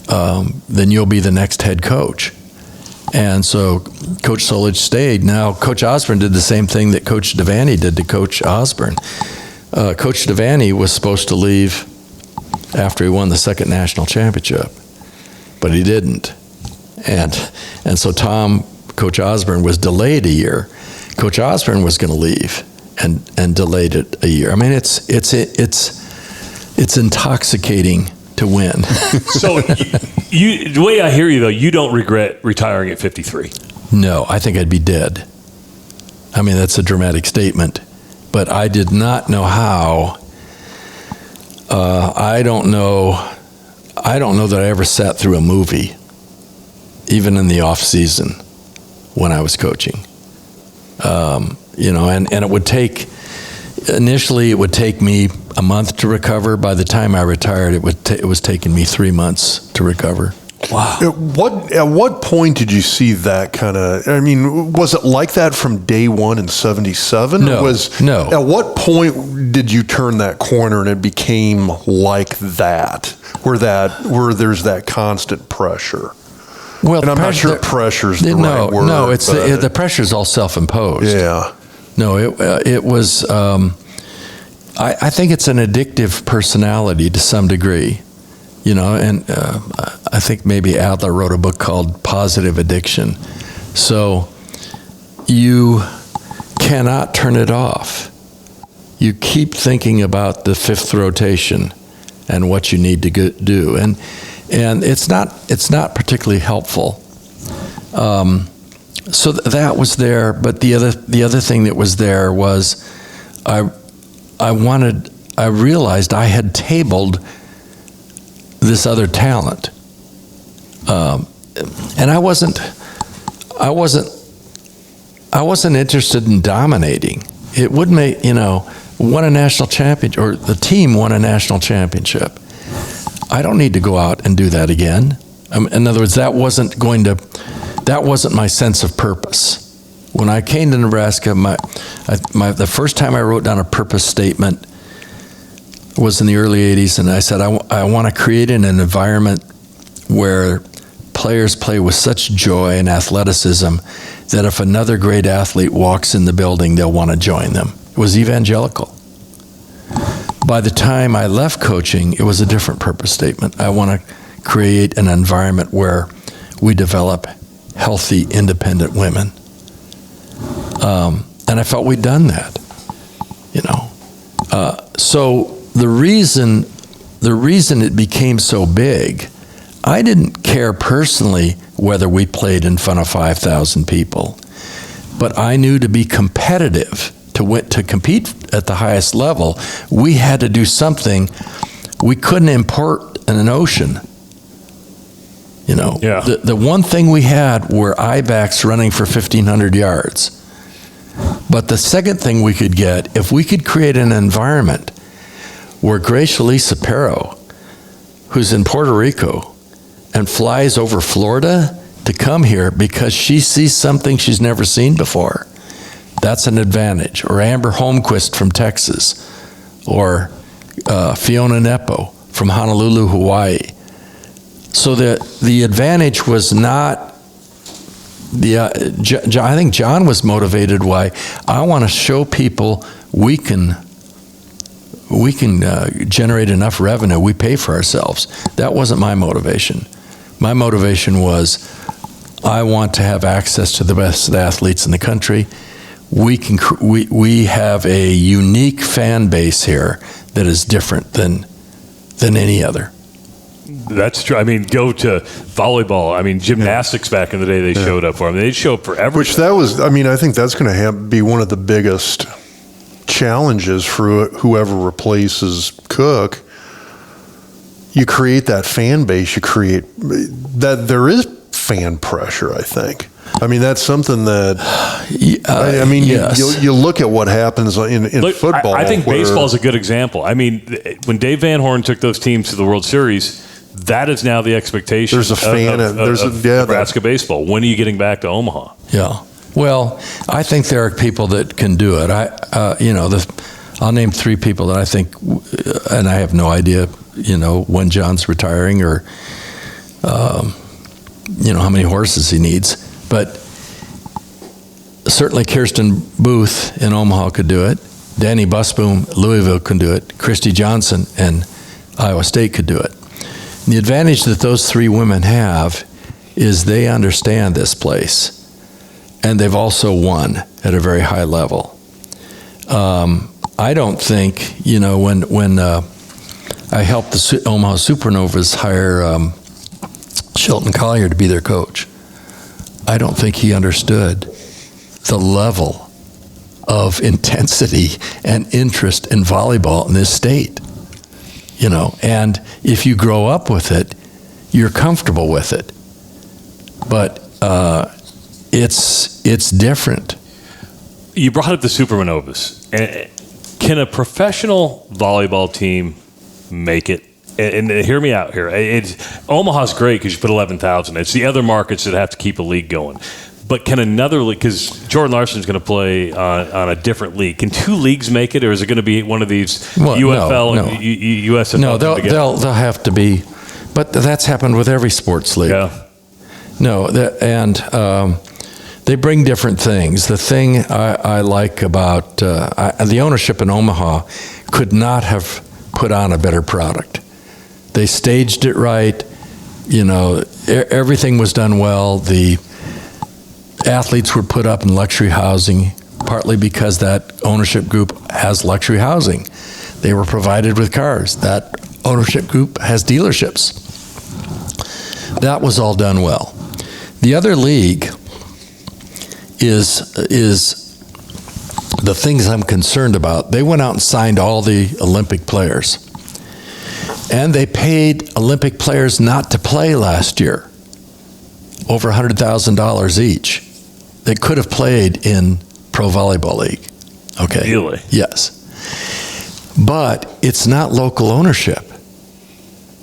S3: then you'll be the next head coach. And so Coach Solich stayed. Now, Coach Osborne did the same thing that Coach Devaney did to Coach Osborne. Coach Devaney was supposed to leave after he won the second national championship, but he didn't. And so Coach Osborne was delayed a year. Coach Osborne was going to leave and delayed it a year. I mean, it's intoxicating to win.
S1: So the way I hear you, though, you don't regret retiring at 53.
S3: No, I think I'd be dead. I mean, that's a dramatic statement, but I did not know how. I don't know that I ever sat through a movie, even in the off season when I was coaching. And it would take. Initially, it would take me a month to recover. By the time I retired, it was taking me 3 months to recover.
S2: Wow. At what point did you see that kind of? I mean, was it like that from day one in '77?
S3: No. No.
S2: At what point did you turn that corner and it became like that, where there's that constant pressure?
S3: Well,
S2: and I'm not sure pressure's the right word.
S3: No, the pressure's all self-imposed.
S2: Yeah.
S3: No, it was. I think it's an addictive personality to some degree, and I think maybe Adler wrote a book called Positive Addiction. So you cannot turn it off. You keep thinking about the fifth rotation and what you need to do, and it's not particularly helpful. So that was there, but the other thing that was there was I realized I had tabled this other talent, and I wasn't interested in dominating. It would make, won a national championship, or the team won a national championship. I don't need to go out and do that again. In other words, that wasn't my sense of purpose. When I came to Nebraska, the first time I wrote down a purpose statement was in the early 80s, and I said, I want to create an environment where players play with such joy and athleticism that if another great athlete walks in the building, they'll want to join them. It was evangelical. By the time I left coaching, it was a different purpose statement. I want to create an environment where we develop healthy, independent women. And I felt we'd done that, So the reason it became so big, I didn't care personally whether we played in front of 5,000 people, but I knew to be competitive, to compete at the highest level, we had to do something. We couldn't import an ocean. The one thing we had were I-backs running for 1,500 yards. But the second thing we could get, if we could create an environment where Grace Elisa Perro, who's in Puerto Rico and flies over Florida to come here because she sees something she's never seen before, that's an advantage. Or Amber Holmquist from Texas, or Fiona Nepo from Honolulu, Hawaii. So the advantage was not I think John was motivated why I want to show people we can generate enough revenue, we pay for ourselves. That wasn't my motivation. My motivation was I want to have access to the best athletes in the country. We have a unique fan base here that is different than any other.
S1: That's true. I mean, go to volleyball. I mean, gymnastics back in the day, they showed up for them. They'd show up for everything.
S2: Which I think that's going to be one of the biggest challenges for whoever replaces Cook. You create that fan base. You create that. There is fan pressure, I think. I mean, that's something that, yes. you look at what happens in football.
S1: I think baseball is a good example. I mean, when Dave Van Horn took those teams to the World Series, that is now the expectation.
S2: There's a fan of
S1: Nebraska baseball. When are you getting back to Omaha?
S3: Yeah. Well, I think there are people that can do it. I'll name three people that I think, and I have no idea, when John's retiring or, how many horses he needs. But certainly Kirsten Booth in Omaha could do it. Danny Busboom, Louisville can do it. Christy Johnson and Iowa State could do it. And the advantage that those three women have is they understand this place. And they've also won at a very high level. I don't think, when I helped the Omaha Supernovas hire Shelton Collier to be their coach, I don't think he understood the level of intensity and interest in volleyball in this state. And if you grow up with it, you're comfortable with it. But it's different.
S1: You brought up the Supernovas. Can a professional volleyball team make it? And hear me out here. Omaha's great because you put 11,000. It's the other markets that have to keep a league going. But can another league, because Jordan Larson's going to play on a different league, can two leagues make it, or is it going to be one of these UFL and USFL?
S3: No, they'll have to be. But that's happened with every sports league.
S1: Yeah.
S3: No, they bring different things. The thing I like about the ownership in Omaha could not have put on a better product. They staged it right. Everything was done well. The athletes were put up in luxury housing, partly because that ownership group has luxury housing. They were provided with cars. That ownership group has dealerships. That was all done well. The other league is the things I'm concerned about. They went out and signed all the Olympic players. And they paid Olympic players not to play last year, over $100,000 each. They could have played in Pro Volleyball League. Okay.
S1: Really?
S3: Yes. But it's not local ownership.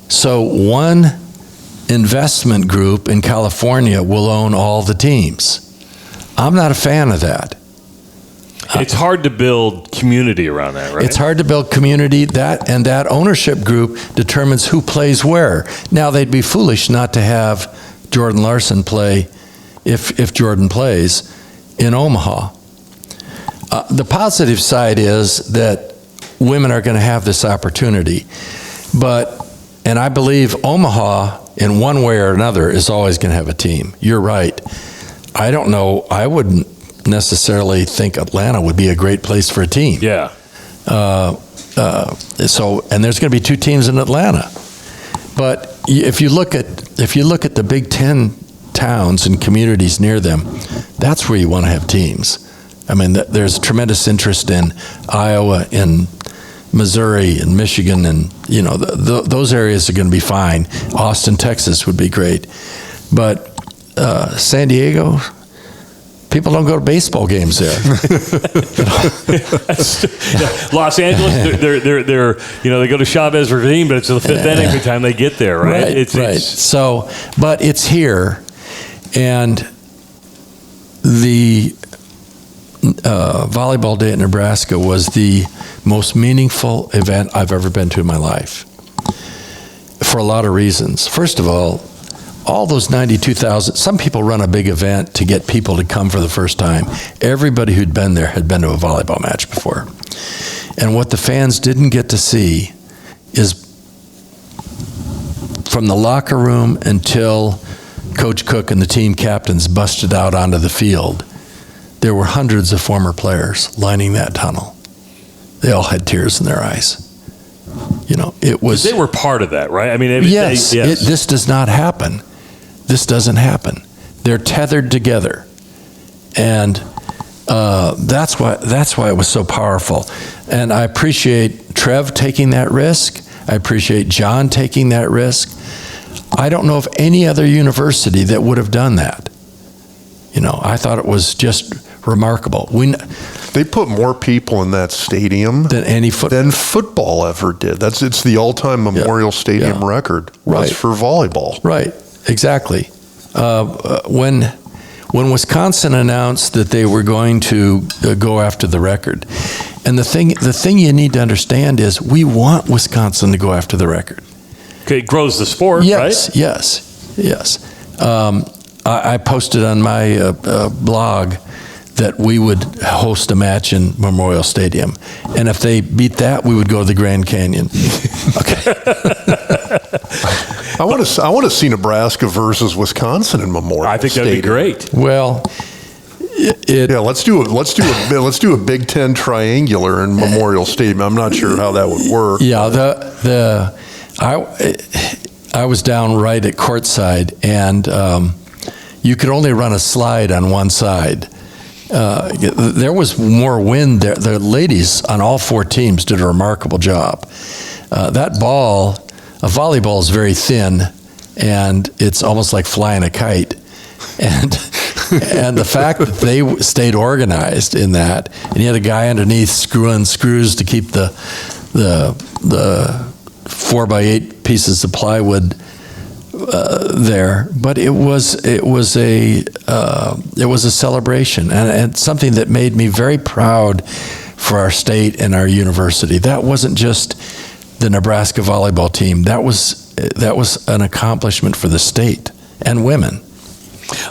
S3: So one investment group in California will own all the teams. I'm not a fan of that.
S1: It's hard to build community around that, right?
S3: It's hard to build community. That ownership group determines who plays where. Now, they'd be foolish not to have Jordan Larson play, if Jordan plays, in Omaha. The positive side is that women are going to have this opportunity. And I believe Omaha, in one way or another, is always going to have a team. You're right. I don't know. I wouldn't necessarily think Atlanta would be a great place for a team.
S1: Yeah.
S3: And there's going to be 2 teams in Atlanta. But if you look at the Big Ten towns and communities near them, that's where you want to have teams. I mean, there's tremendous interest in Iowa, in Missouri, and Michigan, and those areas are going to be fine. Austin, Texas would be great, but San Diego, people don't go to baseball games there.
S1: Los Angeles, they're they go to Chavez Ravine, but it's the 5th inning every time they get there, right?
S3: Right. So, but it's here, and the volleyball day at Nebraska was the most meaningful event I've ever been to in my life, for a lot of reasons. First of all those 92,000, some people run a big event to get people to come for the first time. Everybody who'd been there had been to a volleyball match before. And what the fans didn't get to see is, from the locker room until Coach Cook and the team captains busted out onto the field, there were hundreds of former players lining that tunnel. They all had tears in their eyes. It was.
S1: They were part of that, right? I mean,
S3: yes. This does not happen. This doesn't happen. They're tethered together, and that's why it was so powerful. And I appreciate Trev taking that risk. I appreciate John taking that risk. I don't know of any other university that would have done that. I thought it was just remarkable.
S2: They put more people in that stadium
S3: than
S2: football ever did. It's the all-time Memorial Stadium record was for volleyball.
S3: Right, exactly. When Wisconsin announced that they were going to go after the record, and the thing you need to understand is we want Wisconsin to go after the record.
S1: Okay, it grows the sport, right?
S3: Yes. I posted on my blog that we would host a match in Memorial Stadium, and if they beat that, we would go to the Grand Canyon. Okay.
S2: I want to see Nebraska versus Wisconsin in Memorial.
S1: I think that'd be great.
S3: Well,
S2: let's do a Big Ten triangular in Memorial Stadium. I'm not sure how that would work.
S3: Yeah, I was down right at courtside, and you could only run a slide on one side. There was more wind there. The ladies on all 4 teams did a remarkable job. That ball, a volleyball is very thin, and it's almost like flying a kite. And the fact that they stayed organized in that, and you had a guy underneath screwing screws to keep the 4x8 pieces of plywood there, but it was a celebration, and something that made me very proud for our state and our university. That wasn't just the Nebraska volleyball team. That was an accomplishment for the state and women.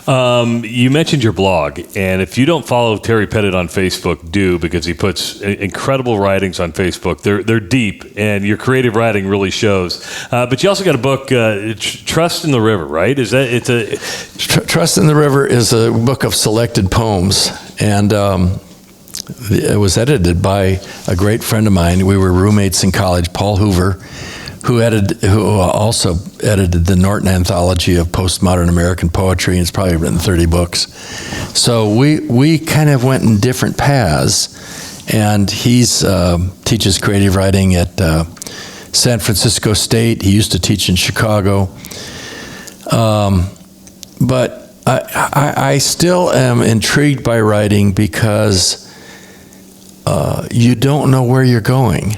S1: You mentioned your blog, and if you don't follow Terry Pettit on Facebook, do, because he puts incredible writings on Facebook. They're deep, and your creative writing really shows. But you also got a book, Trust in the River, right?
S3: Trust in the River is a book of selected poems, and it was edited by a great friend of mine. We were roommates in college, Paul Hoover, who also edited the Norton Anthology of Postmodern American Poetry, and has probably written 30 books. So we kind of went in different paths, and he's teaches creative writing at San Francisco State. He used to teach in Chicago. But I still am intrigued by writing because you don't know where you're going.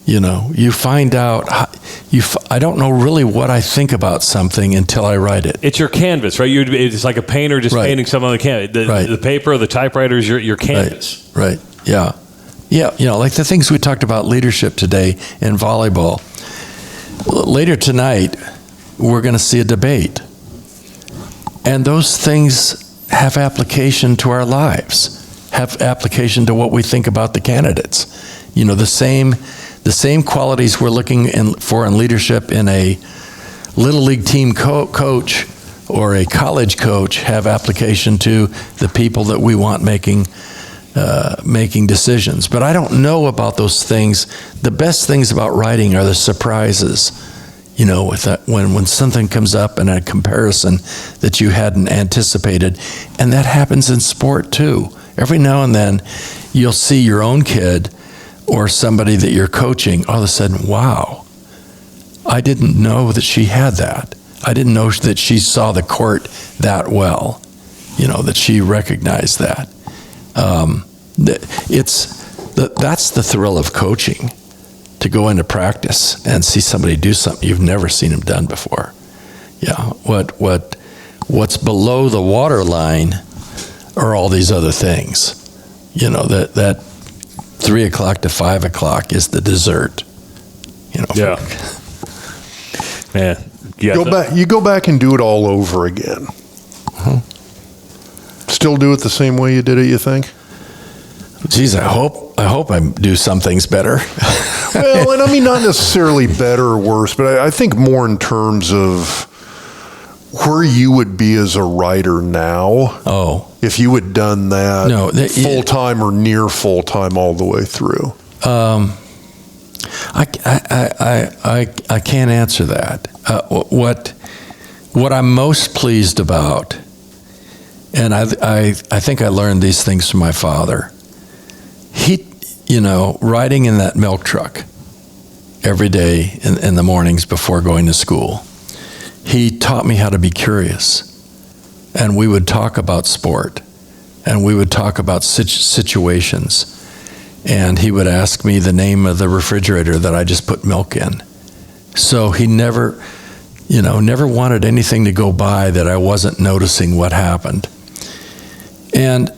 S3: You find out. I don't know really what I think about something until I write it.
S1: It's your canvas, right? It's like a painter just painting something on the canvas. The paper, the typewriter is your canvas.
S3: Right. Yeah. Like the things we talked about leadership today in volleyball. Later tonight, we're going to see a debate. And those things have application to our lives, have application to what we think about the candidates. The same qualities we're looking for in leadership in a little league team coach or a college coach have application to the people that we want making decisions. But I don't know about those things. The best things about writing are the surprises. With that, when something comes up in a comparison that you hadn't anticipated, and that happens in sport too. Every now and then, you'll see your own kid or somebody that you're coaching. All of a sudden, wow! I didn't know that she had that. I didn't know that she saw the court that well. That she recognized that. That's the thrill of coaching. To go into practice and see somebody do something you've never seen them done before. Yeah, what's below the waterline are all these other things. That 3 o'clock to 5 o'clock is the dessert.
S1: Yeah. Man,
S2: you go back and do it all over again. Still do it the same way you did it, you think?
S3: Geez, I hope I do some things better.
S2: Well, and I mean, not necessarily better or worse, but I think more in terms of where you would be as a writer now. Oh. If you had done that full-time or near full-time all the way through.
S3: I can't answer that. What I'm most pleased about, and I think I learned these things from my father. He, riding in that milk truck every day in the mornings before going to school, he taught me how to be curious. And we would talk about sport, and we would talk about situations. And he would ask me the name of the refrigerator that I just put milk in. So he never wanted anything to go by that I wasn't noticing what happened. And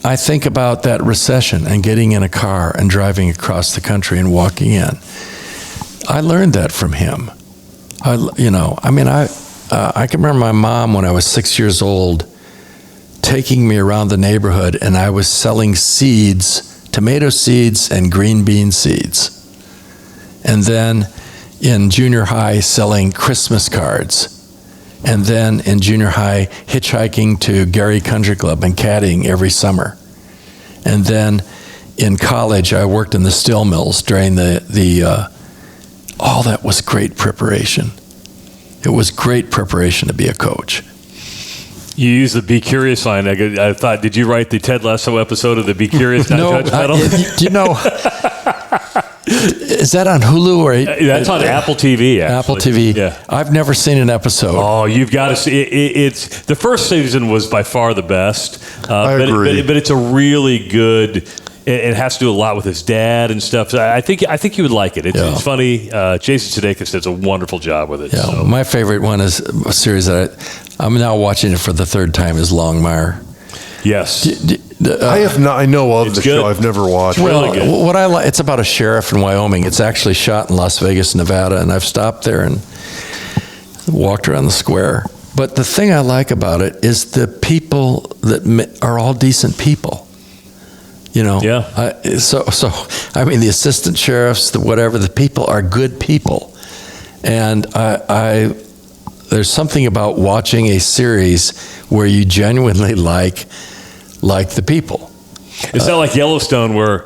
S3: I think about that recession and getting in a car and driving across the country and walking in. I learned that from him. I can remember my mom when I was 6 years old taking me around the neighborhood, and I was selling seeds, tomato seeds and green bean seeds. And then in junior high, selling Christmas cards. And then in junior high, hitchhiking to Gary Country Club and caddying every summer. And then in college, I worked in the steel mills during all that was great preparation. It was great preparation to be a coach.
S1: You use the Be Curious line. I thought, did you write the Ted Lasso episode of the Be Curious, Not Judgmental?
S3: Is that on Hulu or?
S1: That's on Apple TV. Actually.
S3: Apple TV.
S1: Yeah,
S3: I've never seen an episode.
S1: Oh, you've got to see it. It's the first season was by far the best.
S2: I agree.
S1: But it's a really good. It has to do a lot with his dad and stuff. So I think you would like it. It's funny. Jason Zatechka does a wonderful job with it.
S3: Yeah,
S1: so.
S3: My favorite one is a series that I'm now watching it for the third time is Longmire.
S1: Yes.
S2: I have not. I know of the show. I've never watched.
S3: Well, what I like, it's about a sheriff in Wyoming. It's actually shot in Las Vegas, Nevada, and I've stopped there and walked around the square. But the thing I like about it is the people that are all decent people.
S1: Yeah.
S3: So I mean, the assistant sheriffs, the people are good people, and there's something about watching a series where you genuinely like the people.
S1: It's not like Yellowstone where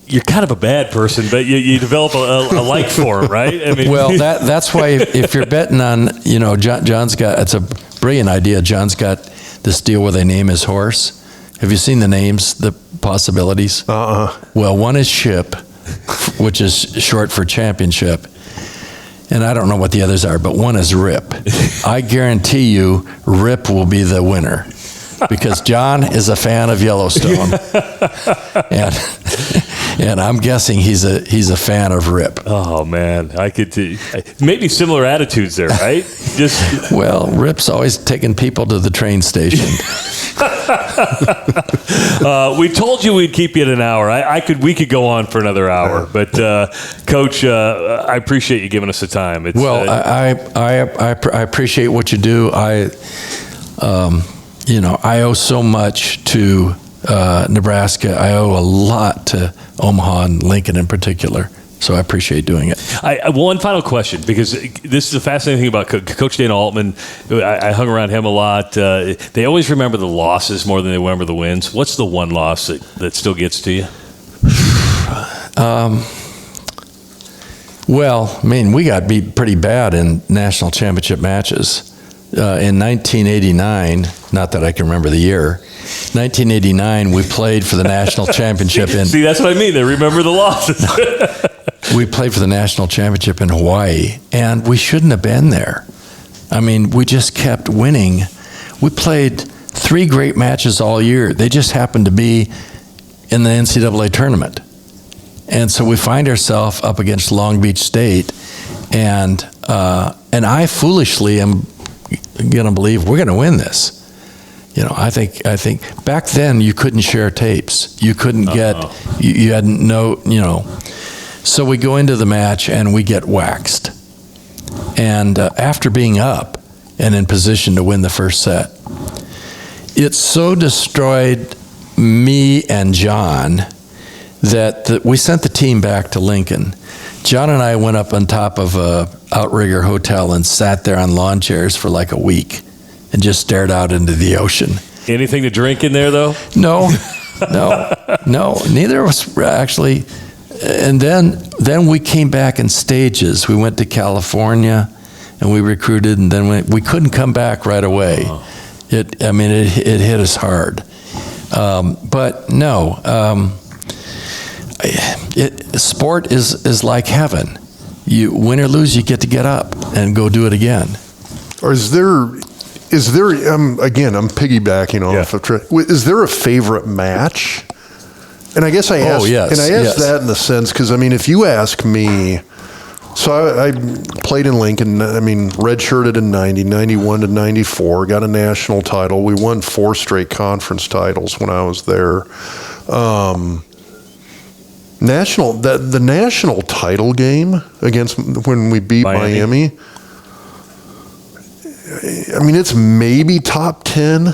S1: you're kind of a bad person, but you develop a like for him, right? I mean,
S3: well, that's why if you're betting on, John's got, it's a brilliant idea. John's got this deal where they name his horse. Have you seen the names, the possibilities? Well, one is Ship, which is short for championship. And I don't know what the others are, but one is Rip. I guarantee you Rip will be the winner because John is a fan of Yellowstone. and I'm guessing he's a fan of Rip.
S1: Oh man, I could maybe similar attitudes there, right?
S3: Well, Rip's always taking people to the train station.
S1: We told you we'd keep you at an hour. We could go on for another hour, but Coach, I appreciate you giving us the time.
S3: I appreciate what you do. I owe so much to Nebraska. I owe a lot to Omaha and Lincoln in particular. So I appreciate doing it.
S1: One final question, because this is the fascinating thing about Coach Dana Altman. I hung around him a lot. They always remember the losses more than they remember the wins. What's the one loss that still gets to you?
S3: Well, I mean, we got beat pretty bad in national championship matches. In 1989, not that I can remember the year, 1989, we played for the national championship in...
S1: See, that's what I mean. They remember the losses.
S3: We played for the national championship in Hawaii, and we shouldn't have been there. I mean, we just kept winning. We played 3 great matches all year. They just happened to be in the NCAA tournament. And so we find ourselves up against Long Beach State, and I foolishly am going to believe we're going to win this. I think back then you couldn't share tapes. You couldn't get, you had no, So we go into the match and we get waxed. And after being up and in position to win the first set, it so destroyed me and John that we sent the team back to Lincoln. John and I went up on top of a outrigger hotel and sat there on lawn chairs for like a week and just stared out into the ocean.
S1: Anything to drink in there, though?
S3: No. Neither of us actually. And then we came back in stages. We went to California and we recruited, and then we couldn't come back right away. Oh. It hit us hard. But no. Sport is like heaven. You win or lose, you get to get up and go do it again.
S2: Or is there again, I'm piggybacking off of Trey. Is there a favorite match? And I guess I asked, that in the sense, because if you ask me, so I played in Lincoln, redshirted in 90, 91 to 94, got a national title. We won 4 straight conference titles when I was there. The national title game when we beat Miami. It's maybe top 10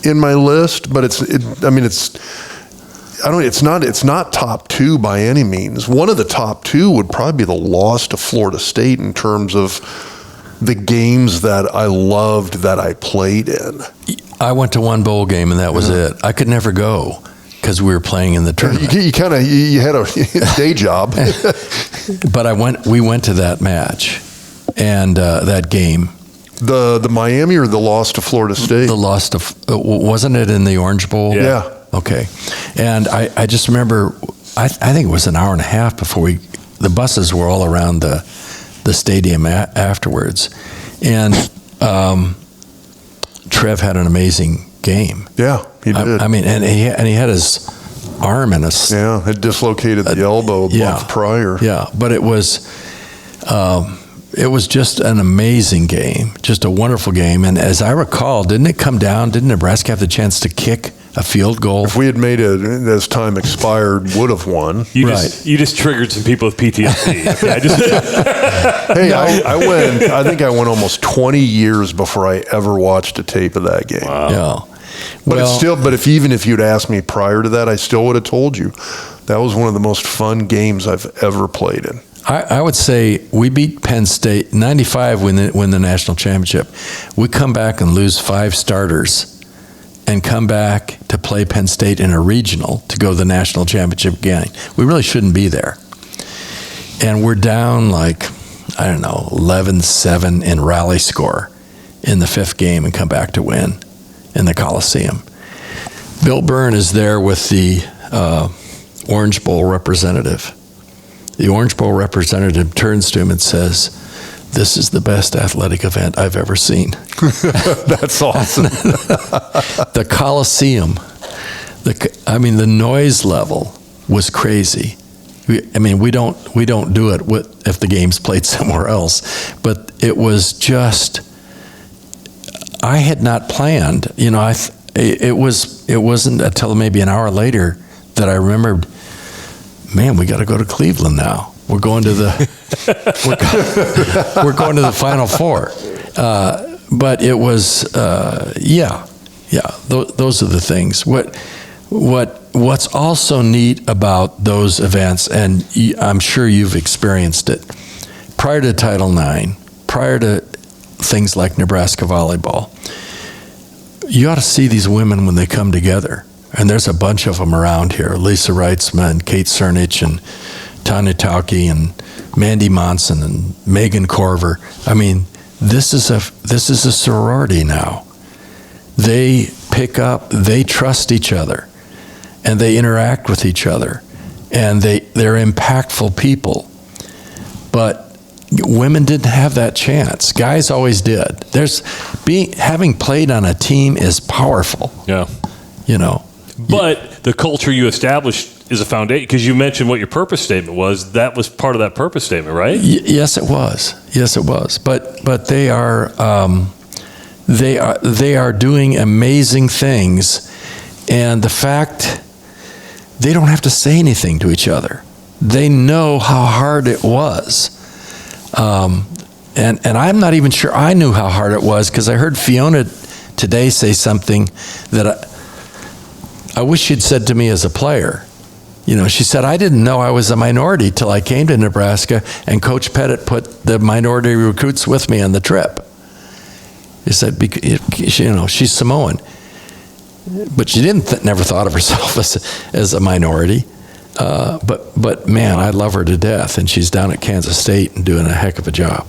S2: in my list, but it's not top 2 by any means. One of the top 2 would probably be the loss to Florida State in terms of the games that I loved that I played in.
S3: I went to one bowl game and that was it. I could never go because we were playing in the tournament.
S2: You had a day job.
S3: But we went to that match and that game.
S2: The Miami or the loss to Florida State?
S3: The loss to, wasn't it in the Orange Bowl?
S2: Yeah.
S3: Okay. And I just remember, I think it was an hour and a half before the buses were all around the stadium afterwards. And Trev had an amazing game.
S2: Yeah, he did.
S3: And he had his arm in us.
S2: Yeah, it dislocated the elbow a month prior.
S3: Yeah, but it was just an amazing game, just a wonderful game. And as I recall, didn't Nebraska have the chance to kick a field goal?
S2: If we had made it as time expired, would have won.
S1: You just triggered some people with PTSD.
S2: I think I went almost 20 years before I ever watched a tape of that game.
S3: Wow. Yeah.
S2: But if you'd asked me prior to that, I still would have told you that was one of the most fun games I've ever played in.
S3: I would say we beat Penn State 95 win the national championship. We come back and lose 5 starters and come back to play Penn State in a regional to go to the national championship game. We really shouldn't be there. And we're down 11-7 in rally score in the 5th game and come back to win in the Coliseum. Bill Byrne is there with the Orange Bowl representative. The Orange Bowl representative turns to him and says, "This is the best athletic event I've ever seen."
S2: That's awesome.
S3: The Coliseum, the noise level was crazy. We don't do it if the game's played somewhere else, but it was just, I had not planned. It wasn't until maybe an hour later that I remembered, man, we got to go to Cleveland now. We're going to the we're going to the Final Four. But it was those are the things. What's also neat about those events, and I'm sure you've experienced it, prior to Title IX, prior to things like Nebraska volleyball, you ought to see these women when they come together. And there's a bunch of them around here: Lisa Reitzman, Kate Cernich, and Tanya Tauke, and Mandy Monson, and Megan Corver. This is a sorority now. They pick up, they trust each other, and they interact with each other, and they're impactful people. But women didn't have that chance. Guys always did. Having played on a team is powerful.
S1: Yeah. But the culture you established is a foundation, because you mentioned what your purpose statement was. That was part of that purpose statement, right?
S3: Yes, it was. But they are doing amazing things, and the fact they don't have to say anything to each other. They know how hard it was, and I'm not even sure I knew how hard it was, because I heard Fiona today say something that I wish she'd said to me as a player. She said, "I didn't know I was a minority till I came to Nebraska, and Coach Pettit put the minority recruits with me on the trip." He said, she's Samoan. But she never thought of herself as a minority. But man, I love her to death, and she's down at Kansas State and doing a heck of a job.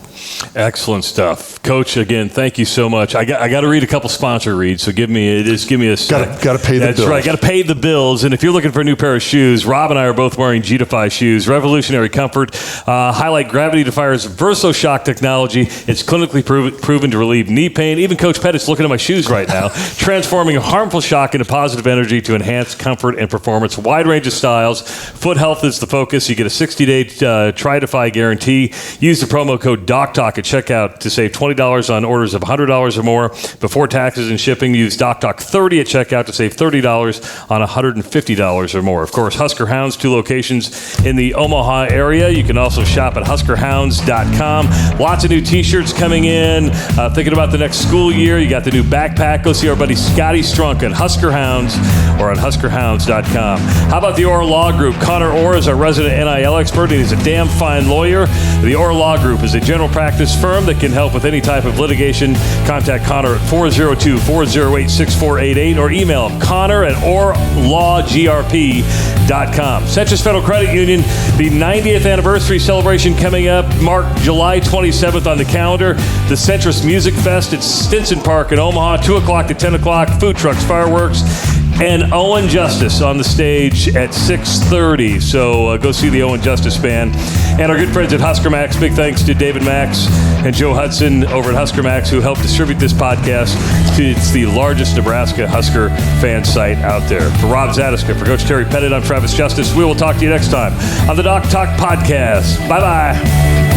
S1: Excellent stuff, Coach. Again, thank you so much. I got to read a couple sponsor reads, so give me a
S2: got to pay the bills.
S1: That's right, got to pay the bills. And if you're looking for a new pair of shoes, Rob and I are both wearing G-Defy shoes. Revolutionary comfort, highlight Gravity Defy's VersoShock technology. It's clinically proven to relieve knee pain. Even Coach Pettit's looking at my shoes right now, transforming harmful shock into positive energy to enhance comfort and performance. Wide range of styles. Foot health is the focus. You get a 60-day Try-Defy guarantee. Use the promo code DocTalk at checkout to save $20 on orders of $100 or more before taxes and shipping. Use DocTalk30 at checkout to save $30 on $150 or more. Of course, Husker Hounds, 2 locations in the Omaha area. You can also shop at huskerhounds.com. Lots of new t-shirts coming in. Thinking about the next school year, you got the new backpack. Go see our buddy Scotty Strunk at Husker Hounds or on huskerhounds.com. How about the Orr Law Group? Connor Orr is our resident NIL expert, and he's a damn fine lawyer. The Orr Law Group is a general practice firm that can help with any type of litigation. Contact Connor at 402-408-6488 or email him, connor@orlawgrp.com. Centris Federal Credit Union, the 90th anniversary celebration coming up, marked July 27th on the calendar. The Centris Music Fest at Stinson Park in Omaha, 2 o'clock to 10 o'clock, food trucks, fireworks, and Owen Justice on the stage at 6:30. So go see the Owen Justice Band. And our good friends at Husker Max, big thanks to David Max and Joe Hudson over at Husker Max, who helped distribute this podcast. It's the largest Nebraska Husker fan site out there. For Rob Zatechka, for Coach Terry Pettit, I'm Travis Justice. We will talk to you next time on the Doc Talk Podcast. Bye-bye.